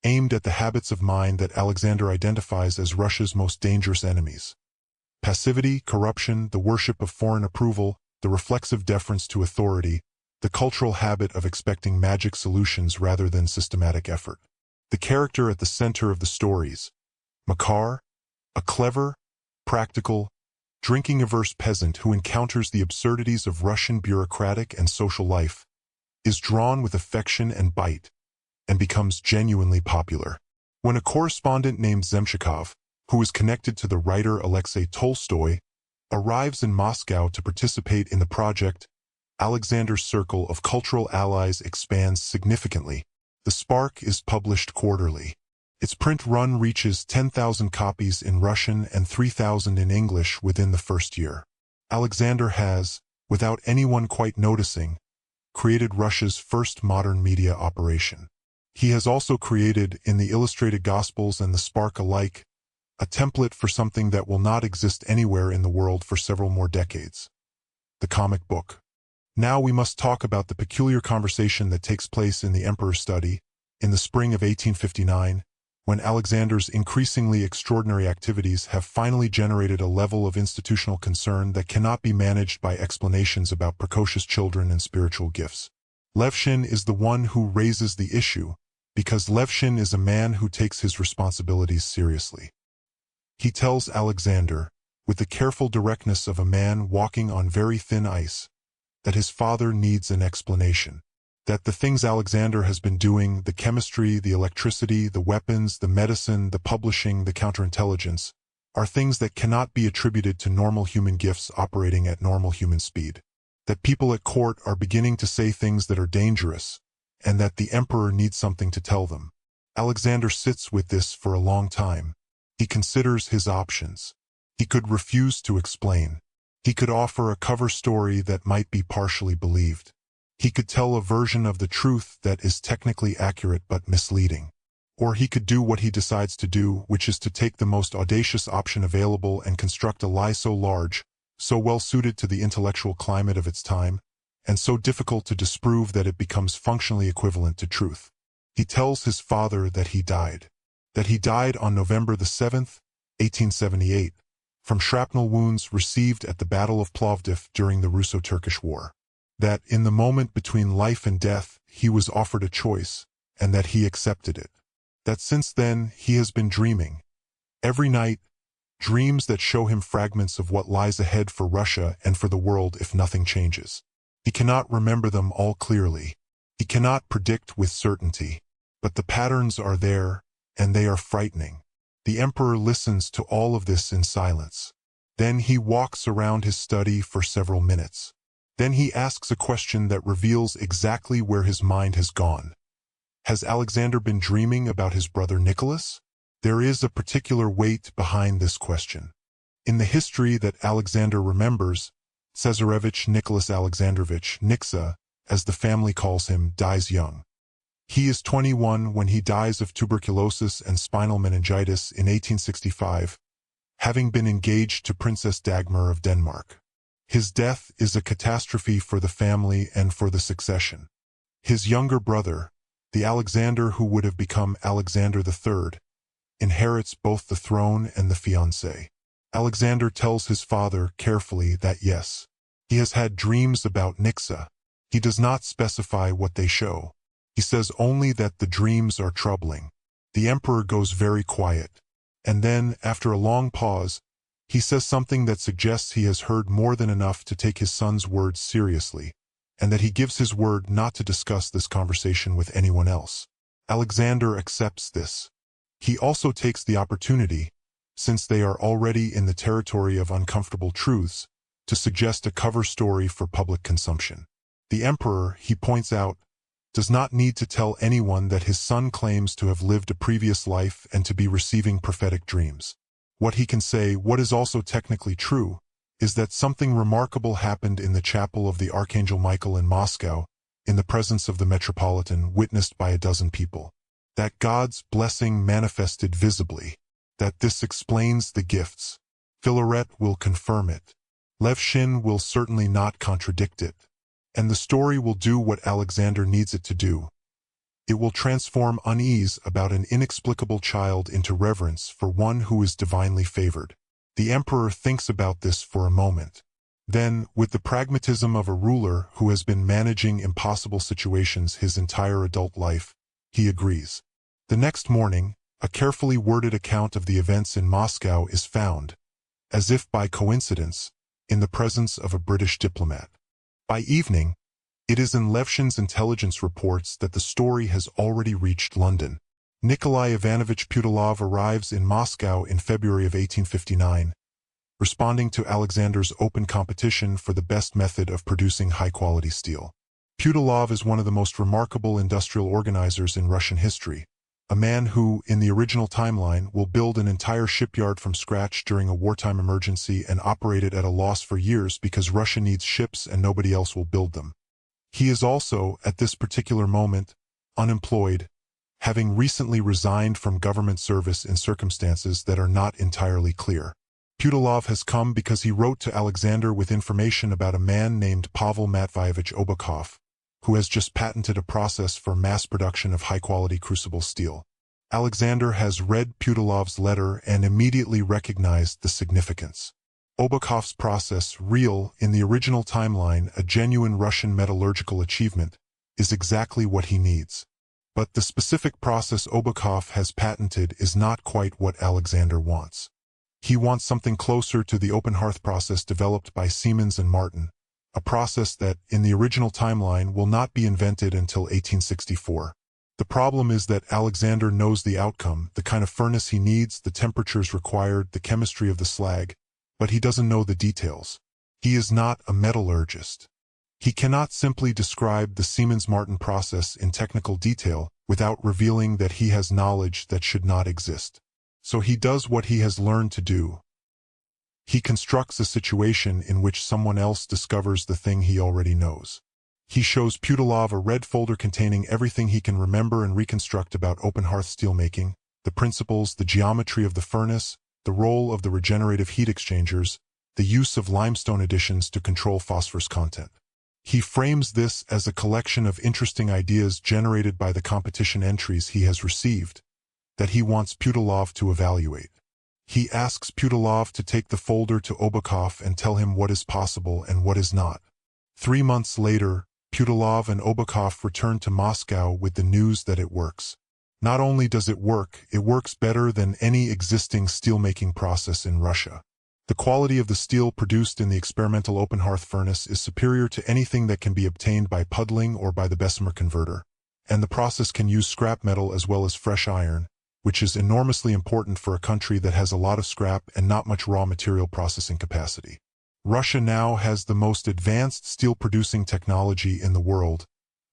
aimed at the habits of mind that Alexander identifies as Russia's most dangerous enemies. Passivity, corruption, the worship of foreign approval, the reflexive deference to authority, the cultural habit of expecting magic solutions rather than systematic effort. The character at the center of the stories, Makar, a clever, practical, drinking-averse peasant who encounters the absurdities of Russian bureaucratic and social life, is drawn with affection and bite, and becomes genuinely popular. When a correspondent named Zemshikov, who is connected to the writer Alexei Tolstoy, arrives in Moscow to participate in the project, Alexander's circle of cultural allies expands significantly. The Spark is published quarterly. Its print run reaches 10,000 copies in Russian and 3,000 in English within the first year. Alexander has, without anyone quite noticing, created Russia's first modern media operation. He has also created, in the Illustrated Gospels and the Spark alike, a template for something that will not exist anywhere in the world for several more decades: the comic book. Now we must talk about the peculiar conversation that takes place in the Emperor's study, in the spring of 1859, when Alexander's increasingly extraordinary activities have finally generated a level of institutional concern that cannot be managed by explanations about precocious children and spiritual gifts. Levshin is the one who raises the issue, because Levshin is a man who takes his responsibilities seriously. He tells Alexander, with the careful directness of a man walking on very thin ice, that his father needs an explanation, that the things Alexander has been doing, the chemistry, the electricity, the weapons, the medicine, the publishing, the counterintelligence, are things that cannot be attributed to normal human gifts operating at normal human speed, that people at court are beginning to say things that are dangerous, and that the emperor needs something to tell them. Alexander sits with this for a long time. He considers his options. He could refuse to explain. He could offer a cover story that might be partially believed. He could tell a version of the truth that is technically accurate but misleading. Or he could do what he decides to do, which is to take the most audacious option available and construct a lie so large, so well suited to the intellectual climate of its time, and so difficult to disprove that it becomes functionally equivalent to truth. He tells his father that he died on November the 7th, 1878, from shrapnel wounds received at the Battle of Plovdiv during the Russo-Turkish War. That in the moment between life and death, he was offered a choice, and that he accepted it. That since then, he has been dreaming. Every night, dreams that show him fragments of what lies ahead for Russia and for the world if nothing changes. He cannot remember them all clearly. He cannot predict with certainty. But the patterns are there, and they are frightening. The emperor listens to all of this in silence. Then he walks around his study for several minutes. Then he asks a question that reveals exactly where his mind has gone. Has Alexander been dreaming about his brother Nicholas? There is a particular weight behind this question. In the history that Alexander remembers, Cesarevich Nicholas Alexandrovich, Nixa, as the family calls him, dies young. He is 21 when he dies of tuberculosis and spinal meningitis in 1865, having been engaged to Princess Dagmar of Denmark. His death is a catastrophe for the family and for the succession. His younger brother, the Alexander who would have become Alexander III, inherits both the throne and the fiancé. Alexander tells his father carefully that yes, he has had dreams about Nixa. He does not specify what they show. He says only that the dreams are troubling. The emperor goes very quiet, and then, after a long pause, he says something that suggests he has heard more than enough to take his son's words seriously, and that he gives his word not to discuss this conversation with anyone else. Alexander accepts this. He also takes the opportunity, since they are already in the territory of uncomfortable truths, to suggest a cover story for public consumption. The emperor, he points out, does not need to tell anyone that his son claims to have lived a previous life and to be receiving prophetic dreams. What he can say, what is also technically true, is that something remarkable happened in the chapel of the Archangel Michael in Moscow, in the presence of the Metropolitan, witnessed by a dozen people. That God's blessing manifested visibly. That this explains the gifts. Filaret will confirm it. Levshin will certainly not contradict it. And the story will do what Alexander needs it to do. It will transform unease about an inexplicable child into reverence for one who is divinely favored. The emperor thinks about this for a moment. Then, with the pragmatism of a ruler who has been managing impossible situations his entire adult life, he agrees. The next morning, a carefully worded account of the events in Moscow is found, as if by coincidence, in the presence of a British diplomat. By evening, it is in Levshin's intelligence reports that the story has already reached London. Nikolai Ivanovich Putilov arrives in Moscow in February of 1859, responding to Alexander's open competition for the best method of producing high-quality steel. Putilov is one of the most remarkable industrial organizers in Russian history, a man who, in the original timeline, will build an entire shipyard from scratch during a wartime emergency and operate it at a loss for years because Russia needs ships and nobody else will build them. He is also, at this particular moment, unemployed, having recently resigned from government service in circumstances that are not entirely clear. Putilov has come because he wrote to Alexander with information about a man named Pavel Matvievich Obakov, who has just patented a process for mass production of high-quality crucible steel. Alexander has read Putilov's letter and immediately recognized the significance. Obakov's process, real, in the original timeline, a genuine Russian metallurgical achievement, is exactly what he needs. But the specific process Obakov has patented is not quite what Alexander wants. He wants something closer to the open hearth process developed by Siemens and Martin, a process that, in the original timeline, will not be invented until 1864. The problem is that Alexander knows the outcome, the kind of furnace he needs, the temperatures required, the chemistry of the slag, but he doesn't know the details. He is not a metallurgist. He cannot simply describe the Siemens-Martin process in technical detail without revealing that he has knowledge that should not exist. So he does what he has learned to do. He constructs a situation in which someone else discovers the thing he already knows. He shows Putilov a red folder containing everything he can remember and reconstruct about open hearth steelmaking, the principles, the geometry of the furnace, the role of the regenerative heat exchangers, the use of limestone additions to control phosphorus content. He frames this as a collection of interesting ideas generated by the competition entries he has received, that he wants Putilov to evaluate. He asks Putilov to take the folder to Obakov and tell him what is possible and what is not. 3 months later, Putilov and Obakov return to Moscow with the news that it works. Not only does it works better than any existing steelmaking process in Russia. The quality of the steel produced in the experimental open hearth furnace is superior to anything that can be obtained by puddling or by the Bessemer converter, and the process can use scrap metal as well as fresh iron, which is enormously important for a country that has a lot of scrap and not much raw material processing capacity. Russia now has the most advanced steel-producing technology in the world,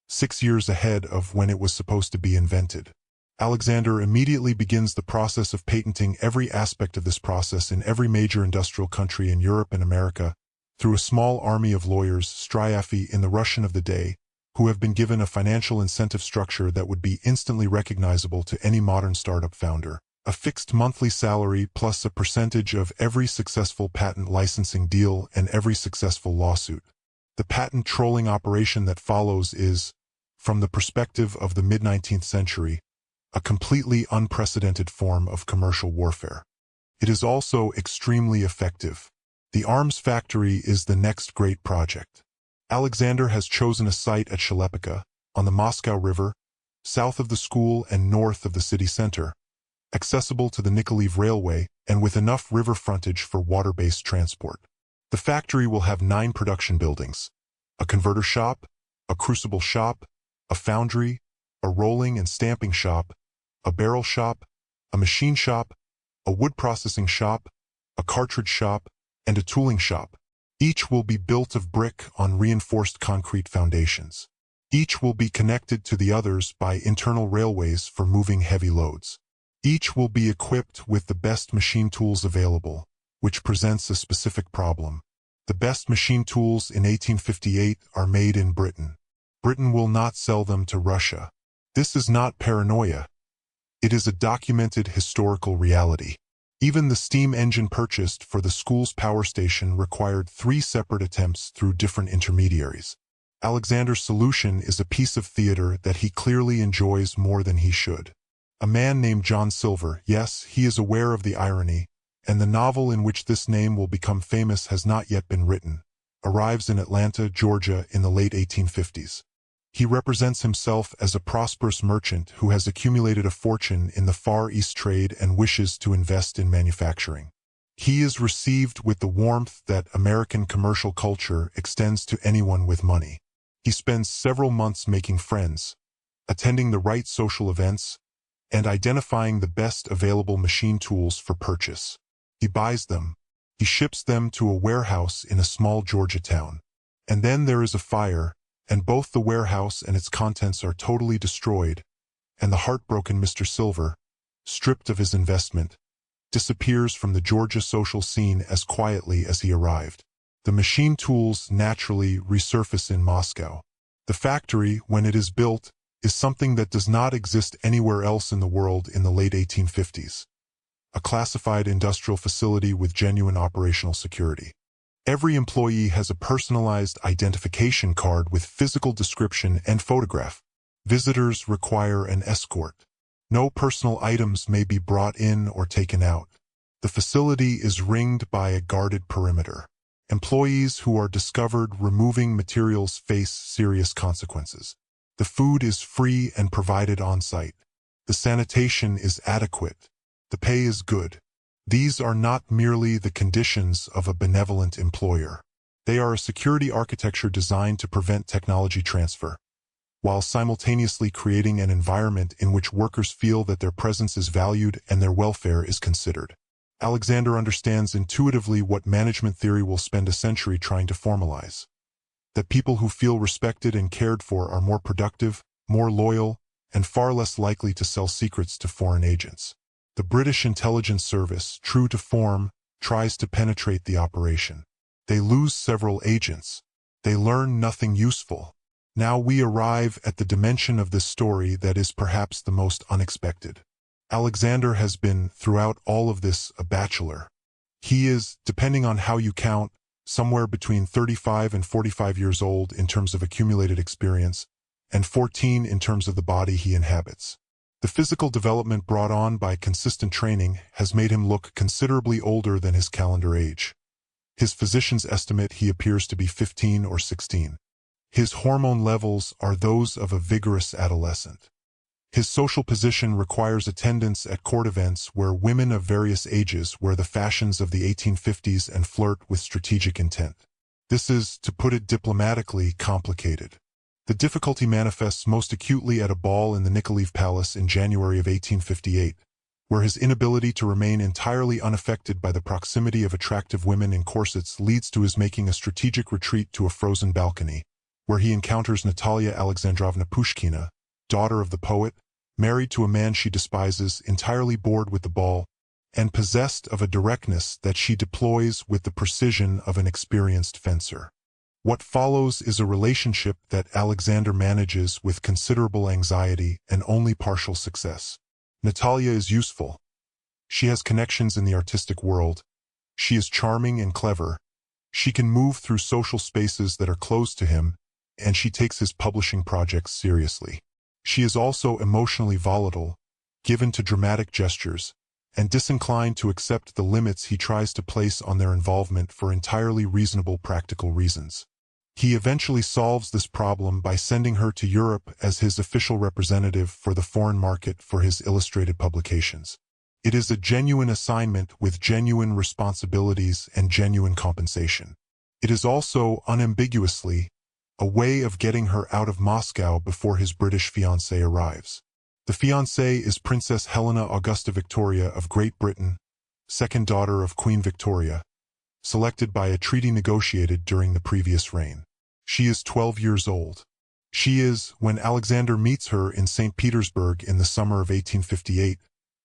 6 years ahead of when it was supposed to be invented. Alexander immediately begins the process of patenting every aspect of this process in every major industrial country in Europe and America, through a small army of lawyers, stryafy in the Russian of the day, who have been given a financial incentive structure that would be instantly recognizable to any modern startup founder. A fixed monthly salary plus a percentage of every successful patent licensing deal and every successful lawsuit. The patent trolling operation that follows is, from the perspective of the mid-19th century, a completely unprecedented form of commercial warfare. It is also extremely effective. The arms factory is the next great project. Alexander has chosen a site at Shelepika, on the Moscow River, south of the school and north of the city center, accessible to the Nikolaev Railway and with enough river frontage for water-based transport. The factory will have 9 production buildings: a converter shop, a crucible shop, a foundry, a rolling and stamping shop, a barrel shop, a machine shop, a wood processing shop, a cartridge shop, and a tooling shop. Each will be built of brick on reinforced concrete foundations. Each will be connected to the others by internal railways for moving heavy loads. Each will be equipped with the best machine tools available, which presents a specific problem. The best machine tools in 1858 are made in Britain. Britain will not sell them to Russia. This is not paranoia. It is a documented historical reality. Even the steam engine purchased for the school's power station required 3 separate attempts through different intermediaries. Alexander's solution is a piece of theater that he clearly enjoys more than he should. A man named John Silver, yes, he is aware of the irony, and the novel in which this name will become famous has not yet been written, arrives in Atlanta, Georgia in the late 1850s. He represents himself as a prosperous merchant who has accumulated a fortune in the Far East trade and wishes to invest in manufacturing. He is received with the warmth that American commercial culture extends to anyone with money. He spends several months making friends, attending the right social events, and identifying the best available machine tools for purchase. He buys them. He ships them to a warehouse in a small Georgia town. And then there is a fire, and both the warehouse and its contents are totally destroyed, and the heartbroken Mr. Silver, stripped of his investment, disappears from the Georgia social scene as quietly as he arrived. The machine tools naturally resurface in Moscow. The factory, when it is built, is something that does not exist anywhere else in the world in the late 1850s. A classified industrial facility with genuine operational security. Every employee has a personalized identification card with physical description and photograph. Visitors require an escort. No personal items may be brought in or taken out. The facility is ringed by a guarded perimeter. Employees who are discovered removing materials face serious consequences. The food is free and provided on-site. The sanitation is adequate. The pay is good. These are not merely the conditions of a benevolent employer. They are a security architecture designed to prevent technology transfer, while simultaneously creating an environment in which workers feel that their presence is valued and their welfare is considered. Alexander understands intuitively what management theory will spend a century trying to formalize. That people who feel respected and cared for are more productive, more loyal, and far less likely to sell secrets to foreign agents. The British intelligence service, true to form, tries to penetrate the operation. They lose several agents. They learn nothing useful. Now we arrive at the dimension of this story that is perhaps the most unexpected. Alexander has been, throughout all of this, a bachelor. He is, depending on how you count, somewhere between 35 and 45 years old in terms of accumulated experience, and 14 in terms of the body he inhabits. The physical development brought on by consistent training has made him look considerably older than his calendar age. His physicians estimate he appears to be 15 or 16. His hormone levels are those of a vigorous adolescent. His social position requires attendance at court events where women of various ages wear the fashions of the 1850s and flirt with strategic intent. This is, to put it diplomatically, complicated. The difficulty manifests most acutely at a ball in the Nikolaev Palace in January of 1858, where his inability to remain entirely unaffected by the proximity of attractive women in corsets leads to his making a strategic retreat to a frozen balcony, where he encounters Natalia Alexandrovna Pushkina, daughter of the poet, married to a man she despises, entirely bored with the ball, and possessed of a directness that she deploys with the precision of an experienced fencer. What follows is a relationship that Alexander manages with considerable anxiety and only partial success. Natalia is useful. She has connections in the artistic world. She is charming and clever. She can move through social spaces that are closed to him, and she takes his publishing projects seriously. She is also emotionally volatile, given to dramatic gestures, and disinclined to accept the limits he tries to place on their involvement for entirely reasonable practical reasons. He eventually solves this problem by sending her to Europe as his official representative for the foreign market for his illustrated publications. It is a genuine assignment with genuine responsibilities and genuine compensation. It is also, unambiguously, a way of getting her out of Moscow before his British fiancée arrives. The fiancée is Princess Helena Augusta Victoria of Great Britain, second daughter of Queen Victoria, selected by a treaty negotiated during the previous reign. She is 12 years old. She is, when Alexander meets her in St. Petersburg in the summer of 1858,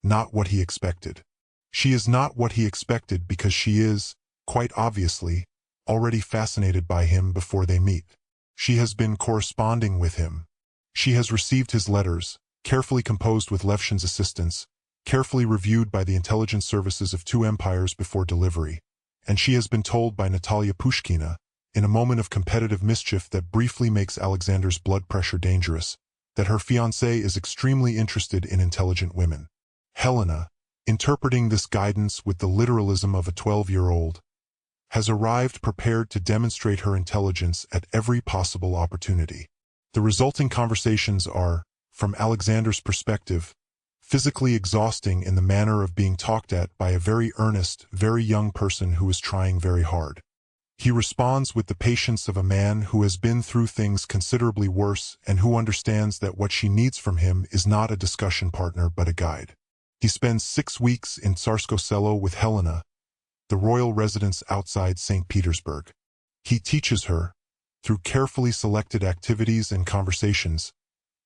not what he expected. She is not what he expected because she is, quite obviously, already fascinated by him before they meet. She has been corresponding with him. She has received his letters, carefully composed with Levshin's assistance, carefully reviewed by the intelligence services of two empires before delivery, and she has been told by Natalia Pushkina, in a moment of competitive mischief that briefly makes Alexander's blood pressure dangerous, that her fiancé is extremely interested in intelligent women. Helena, interpreting this guidance with the literalism of a 12-year-old, has arrived prepared to demonstrate her intelligence at every possible opportunity. The resulting conversations are, from Alexander's perspective, physically exhausting in the manner of being talked at by a very earnest, very young person who is trying very hard. He responds with the patience of a man who has been through things considerably worse and who understands that what she needs from him is not a discussion partner but a guide. He spends 6 weeks in Tsarsko Selo with Helena, the royal residence outside St. Petersburg. He teaches her, through carefully selected activities and conversations,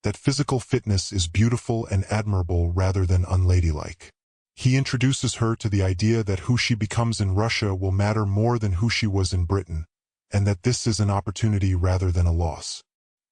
that physical fitness is beautiful and admirable rather than unladylike. He introduces her to the idea that who she becomes in Russia will matter more than who she was in Britain, and that this is an opportunity rather than a loss.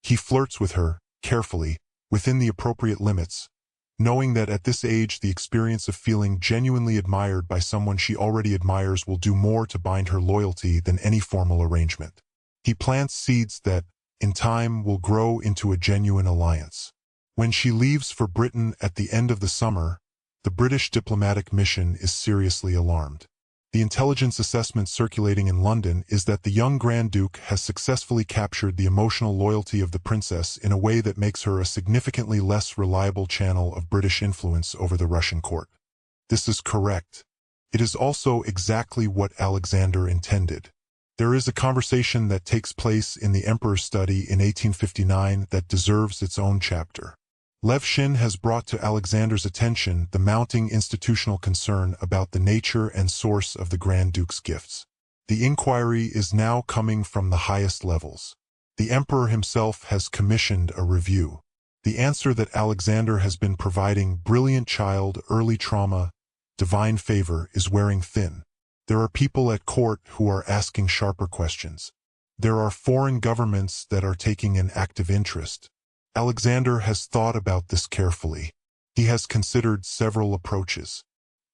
He flirts with her, carefully, within the appropriate limits, knowing that at this age the experience of feeling genuinely admired by someone she already admires will do more to bind her loyalty than any formal arrangement. He plants seeds that, in time, will grow into a genuine alliance. When she leaves for Britain at the end of the summer, the British diplomatic mission is seriously alarmed. The intelligence assessment circulating in London is that the young Grand Duke has successfully captured the emotional loyalty of the princess in a way that makes her a significantly less reliable channel of British influence over the Russian court. This is correct. It is also exactly what Alexander intended. There is a conversation that takes place in the Emperor's study in 1859 that deserves its own chapter. Levshin has brought to Alexander's attention the mounting institutional concern about the nature and source of the Grand Duke's gifts. The inquiry is now coming from the highest levels. The Emperor himself has commissioned a review. The answer that Alexander has been providing, brilliant child, early trauma, divine favor, is wearing thin. There are people at court who are asking sharper questions. There are foreign governments that are taking an active interest. Alexander has thought about this carefully. He has considered several approaches.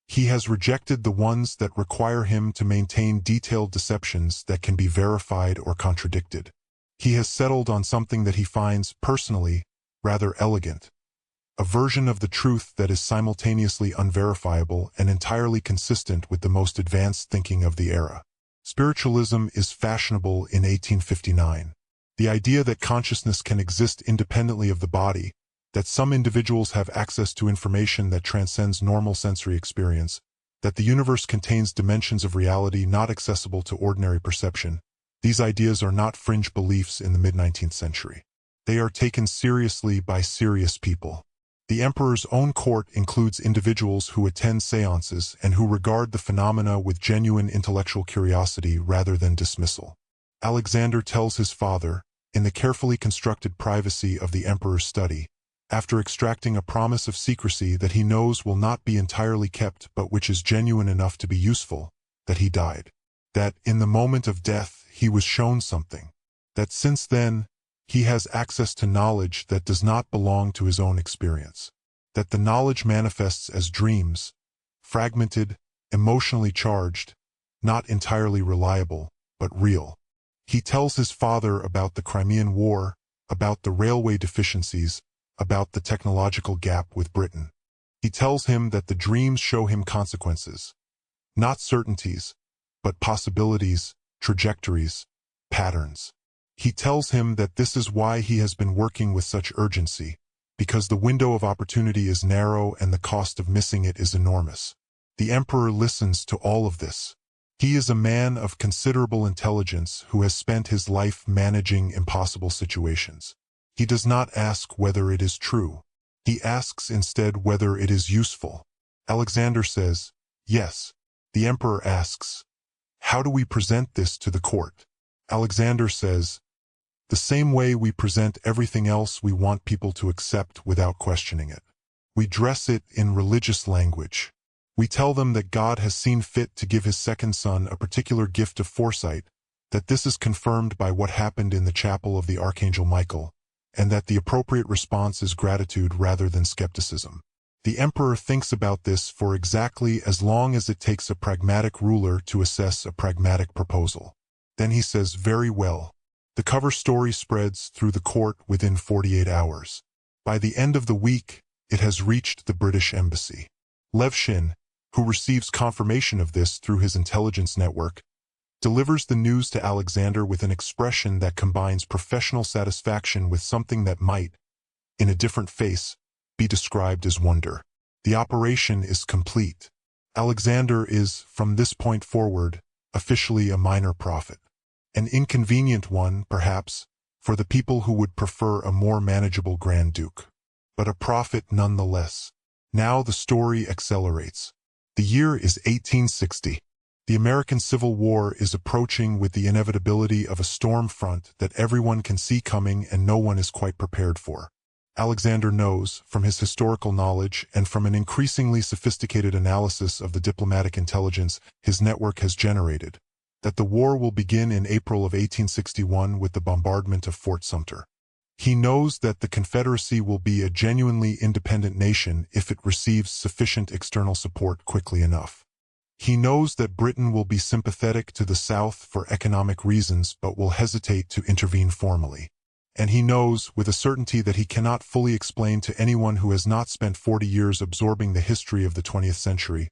He has rejected the ones that require him to maintain detailed deceptions that can be verified or contradicted. He has settled on something that he finds, personally, rather elegant. A version of the truth that is simultaneously unverifiable and entirely consistent with the most advanced thinking of the era. Spiritualism is fashionable in 1859. The idea that consciousness can exist independently of the body, that some individuals have access to information that transcends normal sensory experience, that the universe contains dimensions of reality not accessible to ordinary perception. These ideas are not fringe beliefs in the mid-19th century. They are taken seriously by serious people. The Emperor's own court includes individuals who attend séances and who regard the phenomena with genuine intellectual curiosity rather than dismissal. Alexander tells his father, in the carefully constructed privacy of the Emperor's study, after extracting a promise of secrecy that he knows will not be entirely kept but which is genuine enough to be useful, that he died. That, in the moment of death, he was shown something. That since then, he has access to knowledge that does not belong to his own experience. That the knowledge manifests as dreams, fragmented, emotionally charged, not entirely reliable, but real. He tells his father about the Crimean War, about the railway deficiencies, about the technological gap with Britain. He tells him that the dreams show him consequences, not certainties, but possibilities, trajectories, patterns. He tells him that this is why he has been working with such urgency, because the window of opportunity is narrow and the cost of missing it is enormous. The Emperor listens to all of this. He is a man of considerable intelligence who has spent his life managing impossible situations. He does not ask whether it is true. He asks instead whether it is useful. Alexander says, yes. The Emperor asks, how do we present this to the court? Alexander says, the same way we present everything else we want people to accept without questioning it. We dress it in religious language. We tell them that God has seen fit to give his second son a particular gift of foresight, that this is confirmed by what happened in the chapel of the Archangel Michael, and that the appropriate response is gratitude rather than skepticism. The emperor thinks about this for exactly as long as it takes a pragmatic ruler to assess a pragmatic proposal. Then he says, "Very well." The cover story spreads through the court within 48 hours. By the end of the week, it has reached the British embassy. Levshin, who receives confirmation of this through his intelligence network, delivers the news to Alexander with an expression that combines professional satisfaction with something that might, in a different face, be described as wonder. The operation is complete. Alexander is, from this point forward, officially a minor prophet. An inconvenient one, perhaps, for the people who would prefer a more manageable Grand Duke. But a prophet nonetheless. Now the story accelerates. The year is 1860. The American Civil War is approaching with the inevitability of a storm front that everyone can see coming and no one is quite prepared for. Alexander knows, from his historical knowledge and from an increasingly sophisticated analysis of the diplomatic intelligence his network has generated, that the war will begin in April of 1861 with the bombardment of Fort Sumter. He knows that the Confederacy will be a genuinely independent nation if it receives sufficient external support quickly enough. He knows that Britain will be sympathetic to the South for economic reasons but will hesitate to intervene formally. And he knows, with a certainty that he cannot fully explain to anyone who has not spent 40 years absorbing the history of the 20th century,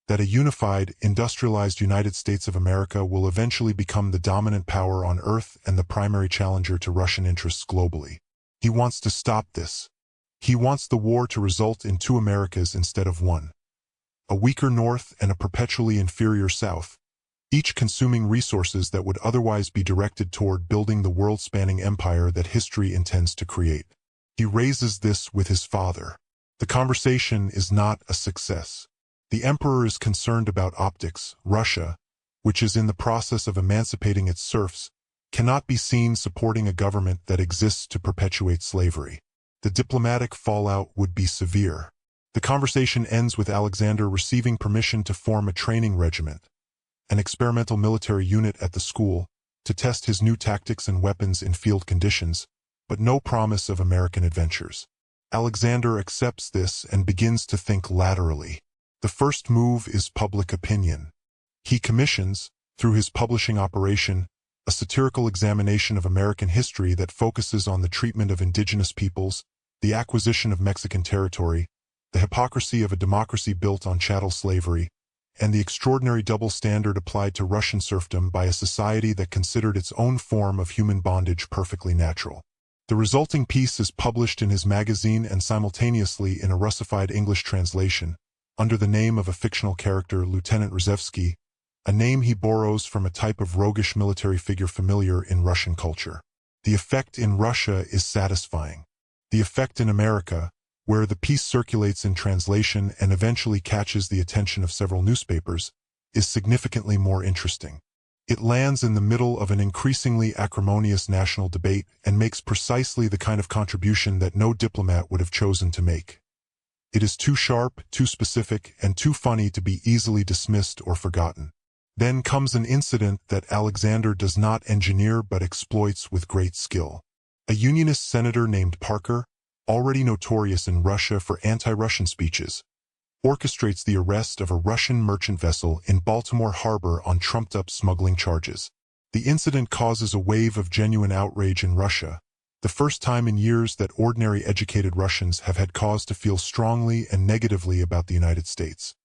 that a unified, industrialized United States of America will eventually become the dominant power on Earth and the primary challenger to Russian interests globally. He wants to stop this. He wants the war to result in two Americas instead of one. A weaker North and a perpetually inferior South, each consuming resources that would otherwise be directed toward building the world-spanning empire that history intends to create. He raises this with his father. The conversation is not a success. The emperor is concerned about optics. Russia, which is in the process of emancipating its serfs, cannot be seen supporting a government that exists to perpetuate slavery. The diplomatic fallout would be severe. The conversation ends with Alexander receiving permission to form a training regiment, an experimental military unit at the school, to test his new tactics and weapons in field conditions, but no promise of American adventures. Alexander accepts this and begins to think laterally. The first move is public opinion. He commissions, through his publishing operation, a satirical examination of American history that focuses on the treatment of indigenous peoples, the acquisition of Mexican territory, the hypocrisy of a democracy built on chattel slavery, and the extraordinary double standard applied to Russian serfdom by a society that considered its own form of human bondage perfectly natural. The resulting piece is published in his magazine and simultaneously in a Russified English translation, under the name of a fictional character, Lieutenant Rzhevsky, a name he borrows from a type of roguish military figure familiar in Russian culture. The effect in Russia is satisfying. The effect in America, where the piece circulates in translation and eventually catches the attention of several newspapers, is significantly more interesting. It lands in the middle of an increasingly acrimonious national debate and makes precisely the kind of contribution that no diplomat would have chosen to make. It is too sharp, too specific, and too funny to be easily dismissed or forgotten. Then comes an incident that Alexander does not engineer but exploits with great skill. A Unionist senator named Parker, already notorious in Russia for anti-Russian speeches, orchestrates the arrest of a Russian merchant vessel in Baltimore Harbor on trumped-up smuggling charges. The incident causes a wave of genuine outrage in Russia, the first time in years that ordinary educated Russians have had cause to feel strongly and negatively about the United States.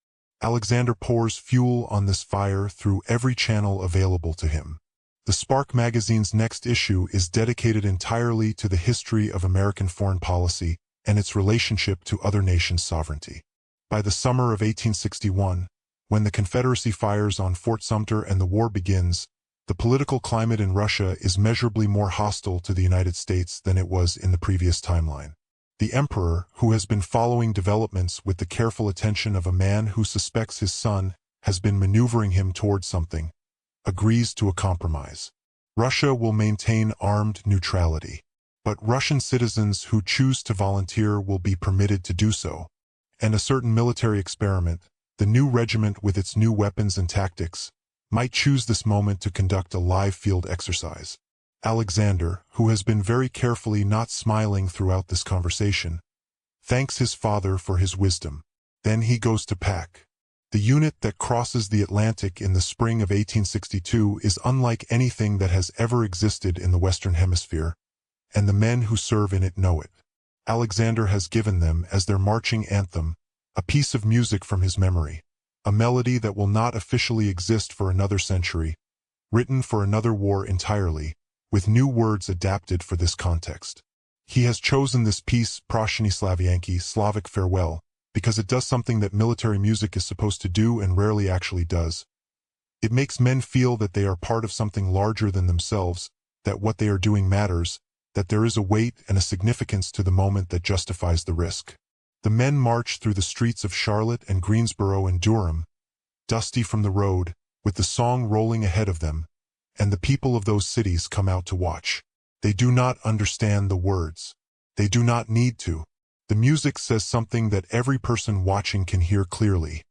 Alexander pours fuel on this fire through every channel available to him. The Spark magazine's next issue is dedicated entirely to the history of American foreign policy and its relationship to other nations' sovereignty. By the summer of 1861, when the Confederacy fires on Fort Sumter and the war begins, the political climate in Russia is measurably more hostile to the United States than it was in the previous timeline. The emperor, who has been following developments with the careful attention of a man who suspects his son has been maneuvering him toward something, agrees to a compromise. Russia will maintain armed neutrality, but Russian citizens who choose to volunteer will be permitted to do so. And a certain military experiment, the new regiment with its new weapons and tactics, might choose this moment to conduct a live field exercise. Alexander, who has been very carefully not smiling throughout this conversation, thanks his father for his wisdom. Then he goes to pack. The unit that crosses the Atlantic in the spring of 1862 is unlike anything that has ever existed in the Western Hemisphere, and the men who serve in it know it. Alexander has given them, as their marching anthem, a piece of music from his memory, a melody that will not officially exist for another century, written for another war entirely, with new words adapted for this context. He has chosen this piece, Proshny Slavianki, Slavic farewell, because it does something that military music is supposed to do and rarely actually does. It makes men feel that they are part of something larger than themselves, that what they are doing matters, that there is a weight and a significance to the moment that justifies the risk. The men march through the streets of Charlotte and Greensboro and Durham, dusty from the road, with the song rolling ahead of them, and the people of those cities come out to watch. They do not understand the words. They do not need to. The music says something that every person watching can hear clearly.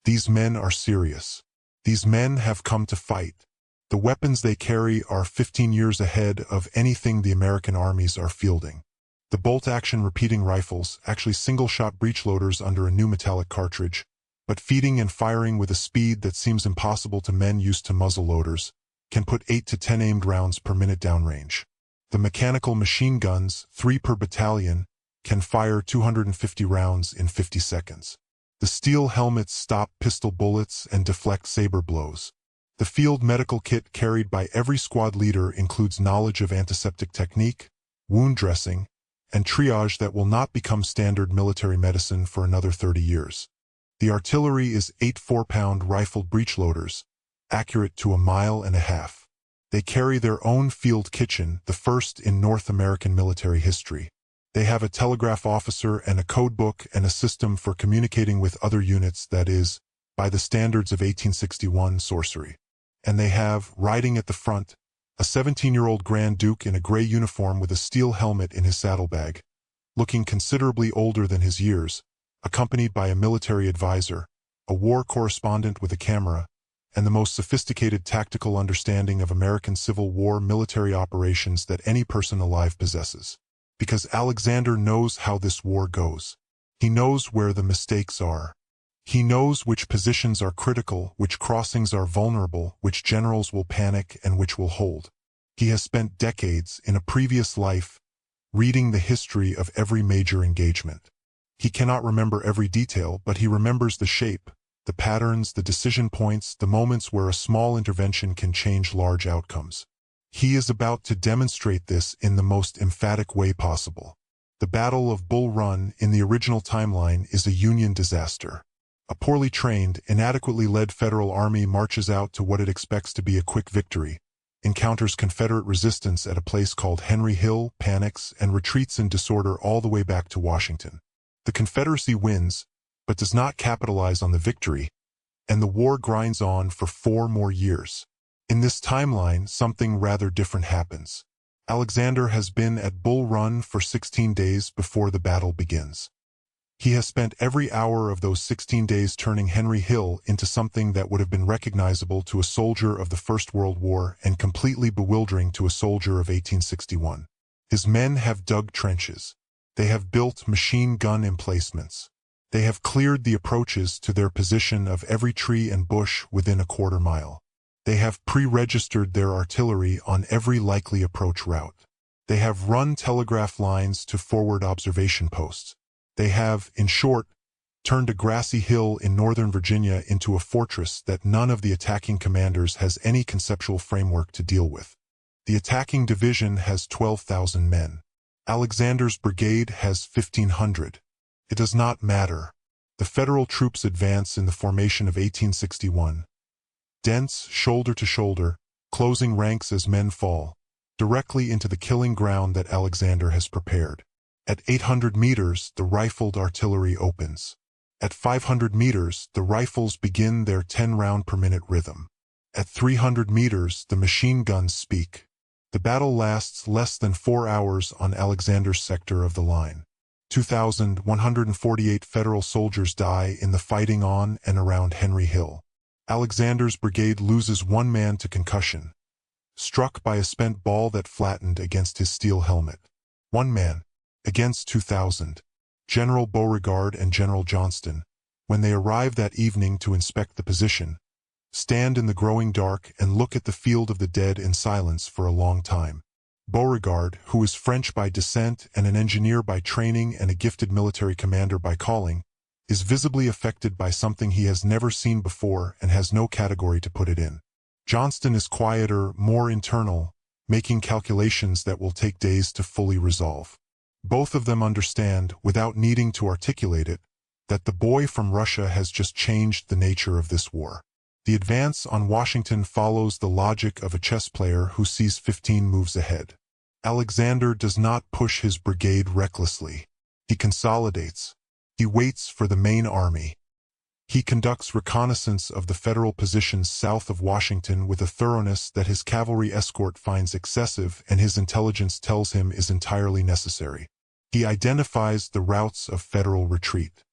These men are serious. These men have come to fight. The weapons they carry are 15 years ahead of anything the American armies are fielding. The bolt-action repeating rifles, actually single-shot breechloaders under a new metallic cartridge, but feeding and firing with a speed that seems impossible to men used to muzzle loaders, can put 8 to 10 aimed rounds per minute downrange. The mechanical machine guns, 3 per battalion, can fire 250 rounds in 50 seconds. The steel helmets stop pistol bullets and deflect saber blows. The field medical kit carried by every squad leader includes knowledge of antiseptic technique, wound dressing, and triage that will not become standard military medicine for another 30 years. The artillery is 8 4-pound rifled breechloaders, accurate to 1.5 miles. They carry their own field kitchen, the first in North American military history. They have a telegraph officer and a code book and a system for communicating with other units that is, by the standards of 1861, sorcery. And they have, riding at the front, a 17-year-old Grand Duke in a gray uniform with a steel helmet in his saddlebag, looking considerably older than his years, accompanied by a military advisor, a war correspondent with a camera, and the most sophisticated tactical understanding of American Civil War military operations that any person alive possesses. Because Alexander knows how this war goes. He knows where the mistakes are. He knows which positions are critical, which crossings are vulnerable, which generals will panic and which will hold. He has spent decades, in a previous life, reading the history of every major engagement. He cannot remember every detail, but he remembers the shape, the patterns, the decision points, the moments where a small intervention can change large outcomes. He is about to demonstrate this in the most emphatic way possible. The Battle of Bull Run in the original timeline is a Union disaster. A poorly trained, inadequately led Federal Army marches out to what it expects to be a quick victory, encounters Confederate resistance at a place called Henry Hill, panics, and retreats in disorder all the way back to Washington. The Confederacy wins, but does not capitalize on the victory, and the war grinds on for 4 more years. In this timeline, something rather different happens. Alexander has been at Bull Run for 16 days before the battle begins. He has spent every hour of those 16 days turning Henry Hill into something that would have been recognizable to a soldier of the First World War and completely bewildering to a soldier of 1861. His men have dug trenches. They have built machine gun emplacements. They have cleared the approaches to their position of every tree and bush within a quarter mile. They have pre-registered their artillery on every likely approach route. They have run telegraph lines to forward observation posts. They have, in short, turned a grassy hill in Northern Virginia into a fortress that none of the attacking commanders has any conceptual framework to deal with. The attacking division has 12,000 men. Alexander's brigade has 1,500. It does not matter. The Federal troops advance in the formation of 1861. Dense, shoulder to shoulder, closing ranks as men fall, directly into the killing ground that Alexander has prepared. At 800 meters, the rifled artillery opens. At 500 meters, the rifles begin their 10-round-per-minute rhythm. At 300 meters, the machine guns speak. The battle lasts less than 4 hours on Alexander's sector of the line. 2,148 Federal soldiers die in the fighting on and around Henry Hill. Alexander's brigade loses 1 man to concussion, struck by a spent ball that flattened against his steel helmet. 1 man, against 2,000. General Beauregard and General Johnston, when they arrive that evening to inspect the position, stand in the growing dark and look at the field of the dead in silence for a long time. Beauregard, who is French by descent and an engineer by training and a gifted military commander by calling, is visibly affected by something he has never seen before and has no category to put it in. Johnston is quieter, more internal, making calculations that will take days to fully resolve. Both of them understand, without needing to articulate it, that the boy from Russia has just changed the nature of this war. The advance on Washington follows the logic of a chess player who sees 15 moves ahead. Alexander does not push his brigade recklessly. He consolidates. He waits for the main army. He conducts reconnaissance of the federal positions south of Washington with a thoroughness that his cavalry escort finds excessive and his intelligence tells him is entirely necessary. He identifies the routes of federal retreat.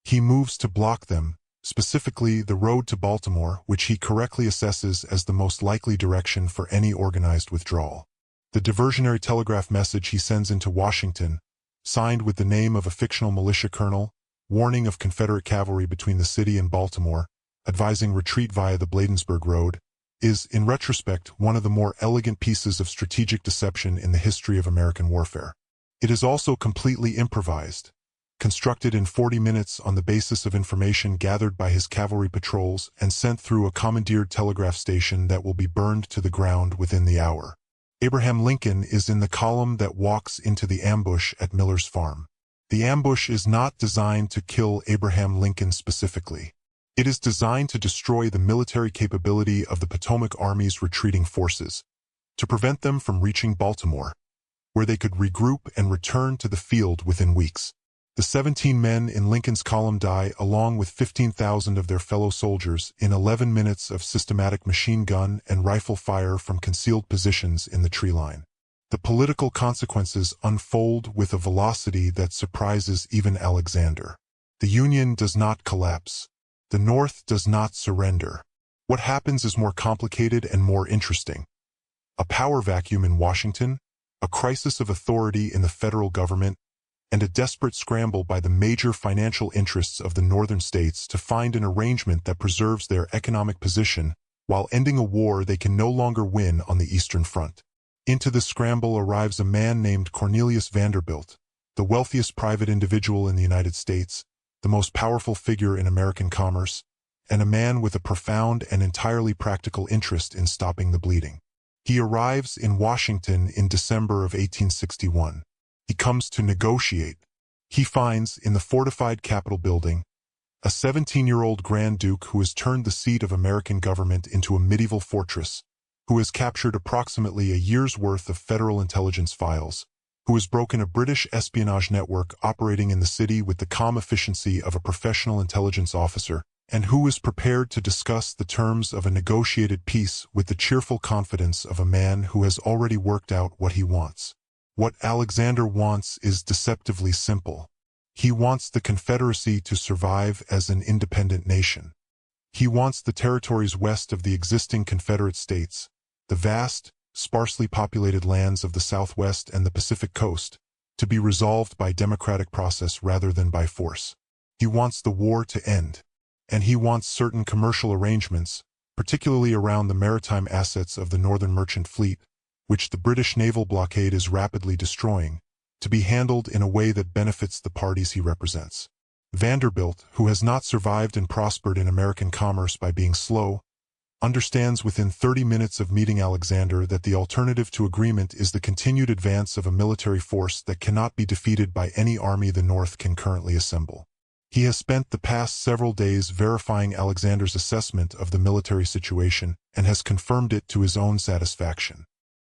He moves to block them, specifically the road to Baltimore, which he correctly assesses as the most likely direction for any organized withdrawal. The diversionary telegraph message he sends into Washington, signed with the name of a fictional militia colonel, warning of Confederate cavalry between the city and Baltimore, advising retreat via the Bladensburg Road, is, in retrospect, one of the more elegant pieces of strategic deception in the history of American warfare. It is also completely improvised, constructed in 40 minutes on the basis of information gathered by his cavalry patrols and sent through a commandeered telegraph station that will be burned to the ground within the hour. Abraham Lincoln is in the column that walks into the ambush at Miller's farm. The ambush is not designed to kill Abraham Lincoln specifically. It is designed to destroy the military capability of the Potomac Army's retreating forces, to prevent them from reaching Baltimore, where they could regroup and return to the field within weeks. The 17 men in Lincoln's column die along with 15,000 of their fellow soldiers in 11 minutes of systematic machine gun and rifle fire from concealed positions in the tree line. The political consequences unfold with a velocity that surprises even Alexander. The Union does not collapse. The North does not surrender. What happens is more complicated and more interesting. A power vacuum in Washington, a crisis of authority in the federal government, and a desperate scramble by the major financial interests of the northern states to find an arrangement that preserves their economic position while ending a war they can no longer win on the Eastern Front. Into the scramble arrives a man named Cornelius Vanderbilt, the wealthiest private individual in the United States, the most powerful figure in American commerce, and a man with a profound and entirely practical interest in stopping the bleeding. He arrives in Washington in December of 1861. He comes to negotiate. He finds, in the fortified Capitol building, a 17-year-old Grand Duke who has turned the seat of American government into a medieval fortress, who has captured approximately a year's worth of federal intelligence files, who has broken a British espionage network operating in the city with the calm efficiency of a professional intelligence officer, and who is prepared to discuss the terms of a negotiated peace with the cheerful confidence of a man who has already worked out what he wants. What Alexander wants is deceptively simple. He wants the Confederacy to survive as an independent nation. He wants the territories west of the existing Confederate states, the vast, sparsely populated lands of the Southwest and the Pacific Coast, to be resolved by democratic process rather than by force. He wants the war to end, and he wants certain commercial arrangements, particularly around the maritime assets of the Northern Merchant Fleet, which the British naval blockade is rapidly destroying, to be handled in a way that benefits the parties he represents. Vanderbilt, who has not survived and prospered in American commerce by being slow, understands within 30 minutes of meeting Alexander that the alternative to agreement is the continued advance of a military force that cannot be defeated by any army the North can currently assemble. He has spent the past several days verifying Alexander's assessment of the military situation and has confirmed it to his own satisfaction.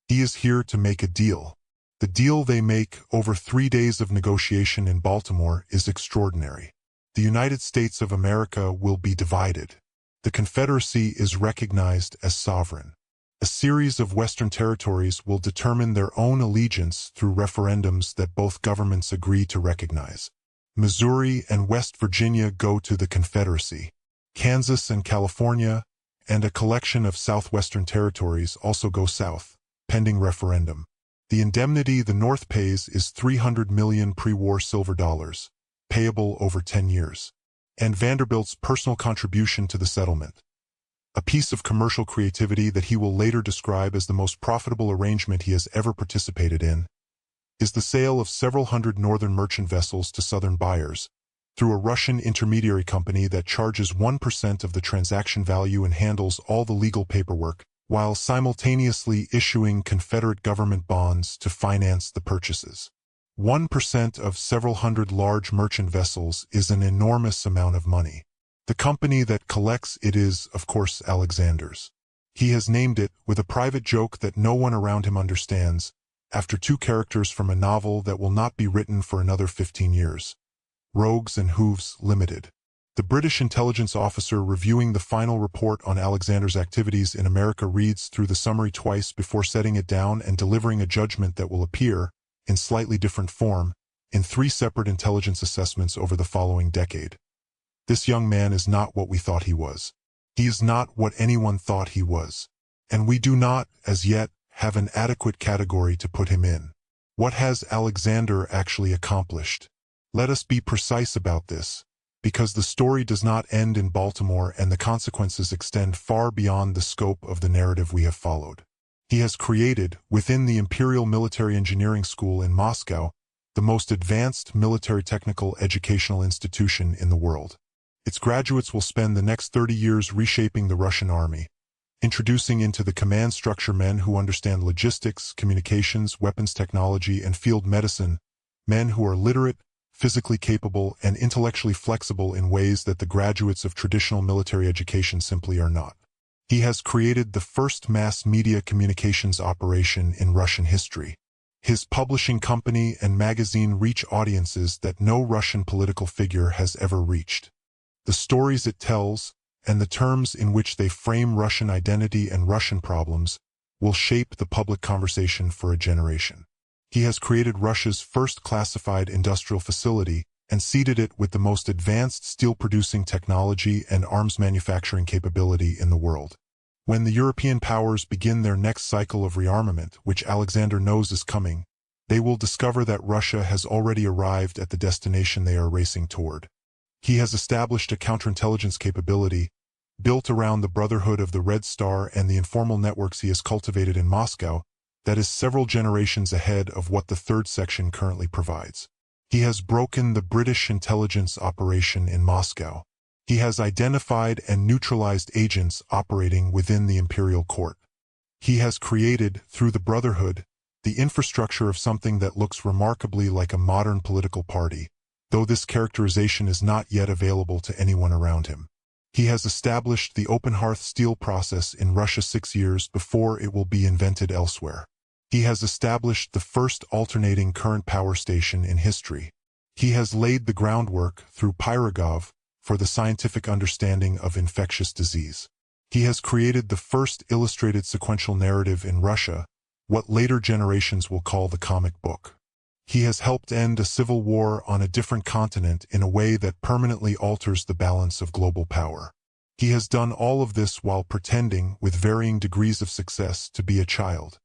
He is here to make a deal. The deal they make over 3 days of negotiation in Baltimore is extraordinary. The United States of America will be divided. The Confederacy is recognized as sovereign. A series of Western territories will determine their own allegiance through referendums that both governments agree to recognize. Missouri and West Virginia go to the Confederacy. Kansas and California, and a collection of southwestern territories also go south, pending referendum. The indemnity the North pays is 300 million pre-war silver dollars, payable over 10 years. And Vanderbilt's personal contribution to the settlement, a piece of commercial creativity that he will later describe as the most profitable arrangement he has ever participated in, is the sale of several hundred northern merchant vessels to southern buyers through a Russian intermediary company that charges 1% of the transaction value and handles all the legal paperwork, while simultaneously issuing Confederate government bonds to finance the purchases. 1% of several hundred large merchant vessels is an enormous amount of money. The company that collects it is, of course, Alexander's. He has named it, with a private joke that no one around him understands, after two characters from a novel that will not be written for another 15 years. Rogues and Hooves Limited. The British intelligence officer reviewing the final report on Alexander's activities in America reads through the summary twice before setting it down and delivering a judgment that will appear, in slightly different form, in 3 separate intelligence assessments over the following decade. This young man is not what we thought he was. He is not what anyone thought he was. And we do not, as yet, have an adequate category to put him in. What has Alexander actually accomplished? Let us be precise about this, because the story does not end in Baltimore and the consequences extend far beyond the scope of the narrative we have followed. He has created, within the Imperial Military Engineering School in Moscow, the most advanced military technical educational institution in the world. Its graduates will spend the next 30 years reshaping the Russian army, introducing into the command structure men who understand logistics, communications, weapons technology, and field medicine, men who are literate, physically capable, and intellectually flexible in ways that the graduates of traditional military education simply are not. He has created the first mass media communications operation in Russian history. His publishing company and magazine reach audiences that no Russian political figure has ever reached. The stories it tells, and the terms in which they frame Russian identity and Russian problems, will shape the public conversation for a generation. He has created Russia's first classified industrial facility and seeded it with the most advanced steel-producing technology and arms manufacturing capability in the world. When the European powers begin their next cycle of rearmament, which Alexander knows is coming, they will discover that Russia has already arrived at the destination they are racing toward. He has established a counterintelligence capability, built around the Brotherhood of the Red Star and the informal networks he has cultivated in Moscow, that is several generations ahead of what the third section currently provides. He has broken the British intelligence operation in Moscow. He has identified and neutralized agents operating within the imperial court. He has created, through the Brotherhood, the infrastructure of something that looks remarkably like a modern political party, though this characterization is not yet available to anyone around him. He has established the open hearth steel process in Russia 6 years before it will be invented elsewhere. He has established the first alternating current power station in history. He has laid the groundwork, through Pirogov, for the scientific understanding of infectious disease. He has created the first illustrated sequential narrative in Russia, what later generations will call the comic book. He has helped end a civil war on a different continent in a way that permanently alters the balance of global power. He has done all of this while pretending, with varying degrees of success, to be a child.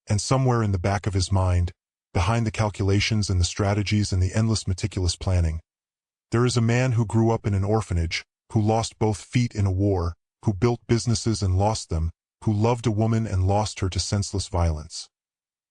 And somewhere in the back of his mind, behind the calculations and the strategies and the endless meticulous planning, there is a man who grew up in an orphanage, who lost both feet in a war, who built businesses and lost them, who loved a woman and lost her to senseless violence.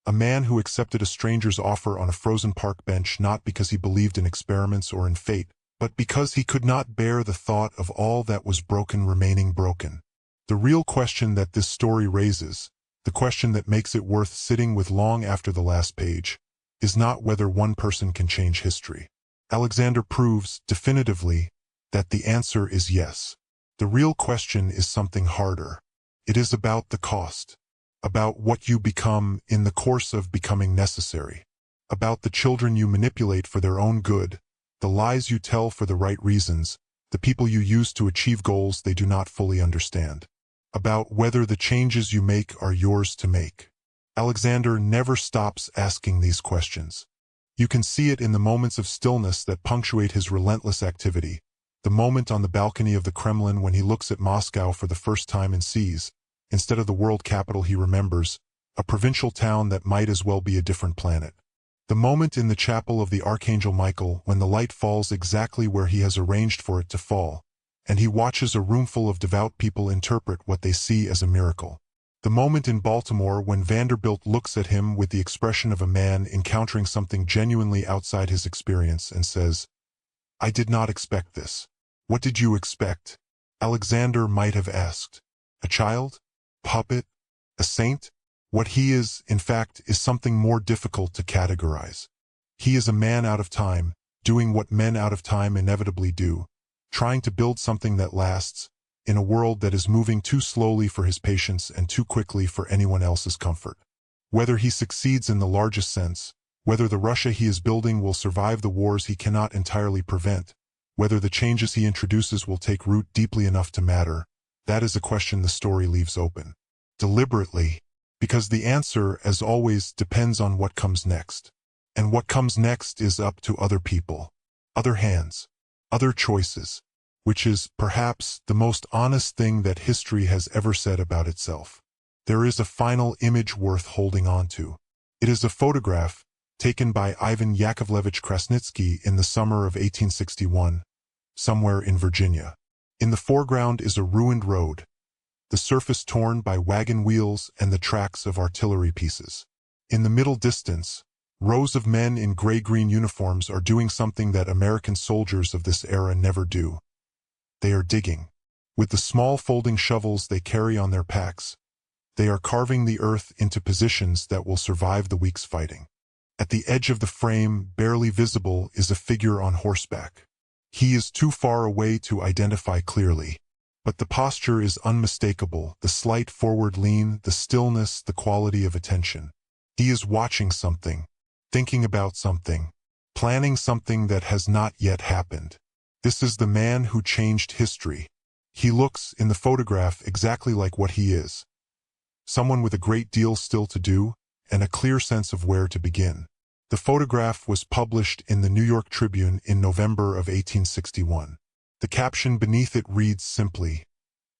A man who accepted a stranger's offer on a frozen park bench not because he believed in experiments or in fate, but because he could not bear the thought of all that was broken remaining broken. The real question that this story raises, the question that makes it worth sitting with long after the last page, is not whether one person can change history. Alexander proves, definitively, that the answer is yes. The real question is something harder. It is about the cost. About what you become in the course of becoming necessary. About the children you manipulate for their own good, the lies you tell for the right reasons, the people you use to achieve goals they do not fully understand. About whether the changes you make are yours to make. Alexander never stops asking these questions. You can see it in the moments of stillness that punctuate his relentless activity, the moment on the balcony of the Kremlin when he looks at Moscow for the first time and sees, instead of the world capital he remembers, a provincial town that might as well be a different planet. The moment in the chapel of the Archangel Michael when the light falls exactly where he has arranged for it to fall, and he watches a roomful of devout people interpret what they see as a miracle. The moment in Baltimore when Vanderbilt looks at him with the expression of a man encountering something genuinely outside his experience and says, "I did not expect this." "What did you expect?" Alexander might have asked. A child? Puppet? A saint? What he is, in fact, is something more difficult to categorize. He is a man out of time, doing what men out of time inevitably do, trying to build something that lasts, in a world that is moving too slowly for his patience and too quickly for anyone else's comfort. Whether he succeeds in the largest sense, whether the Russia he is building will survive the wars he cannot entirely prevent, whether the changes he introduces will take root deeply enough to matter, that is a question the story leaves open. Deliberately, because the answer, as always, depends on what comes next. And what comes next is up to other people, other hands, other choices, which is, perhaps, the most honest thing that history has ever said about itself. There is a final image worth holding on to. It is a photograph taken by Ivan Yakovlevich Krasnitsky in the summer of 1861, somewhere in Virginia. In the foreground is a ruined road, the surface torn by wagon wheels and the tracks of artillery pieces. In the middle distance, rows of men in gray-green uniforms are doing something that American soldiers of this era never do. They are digging. With the small folding shovels they carry on their packs, they are carving the earth into positions that will survive the week's fighting. At the edge of the frame, barely visible, is a figure on horseback. He is too far away to identify clearly, but the posture is unmistakable, the slight forward lean, the stillness, the quality of attention. He is watching something, thinking about something, planning something that has not yet happened. This is the man who changed history. He looks, in the photograph, exactly like what he is. Someone with a great deal still to do, and a clear sense of where to begin. The photograph was published in the New York Tribune in November of 1861. The caption beneath it reads simply,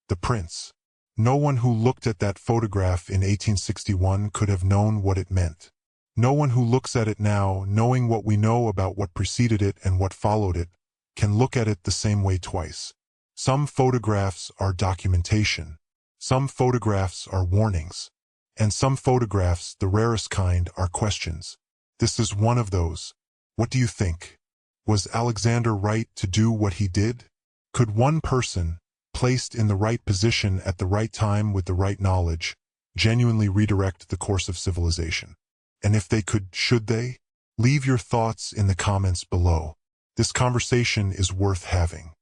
"The Prince." No one who looked at that photograph in 1861 could have known what it meant. No one who looks at it now, knowing what we know about what preceded it and what followed it, can look at it the same way twice. Some photographs are documentation. Some photographs are warnings. And some photographs, the rarest kind, are questions. This is one of those. What do you think? Was Alexander right to do what he did? Could one person, placed in the right position at the right time with the right knowledge, genuinely redirect the course of civilization? And if they could, should they? Leave your thoughts in the comments below. This conversation is worth having.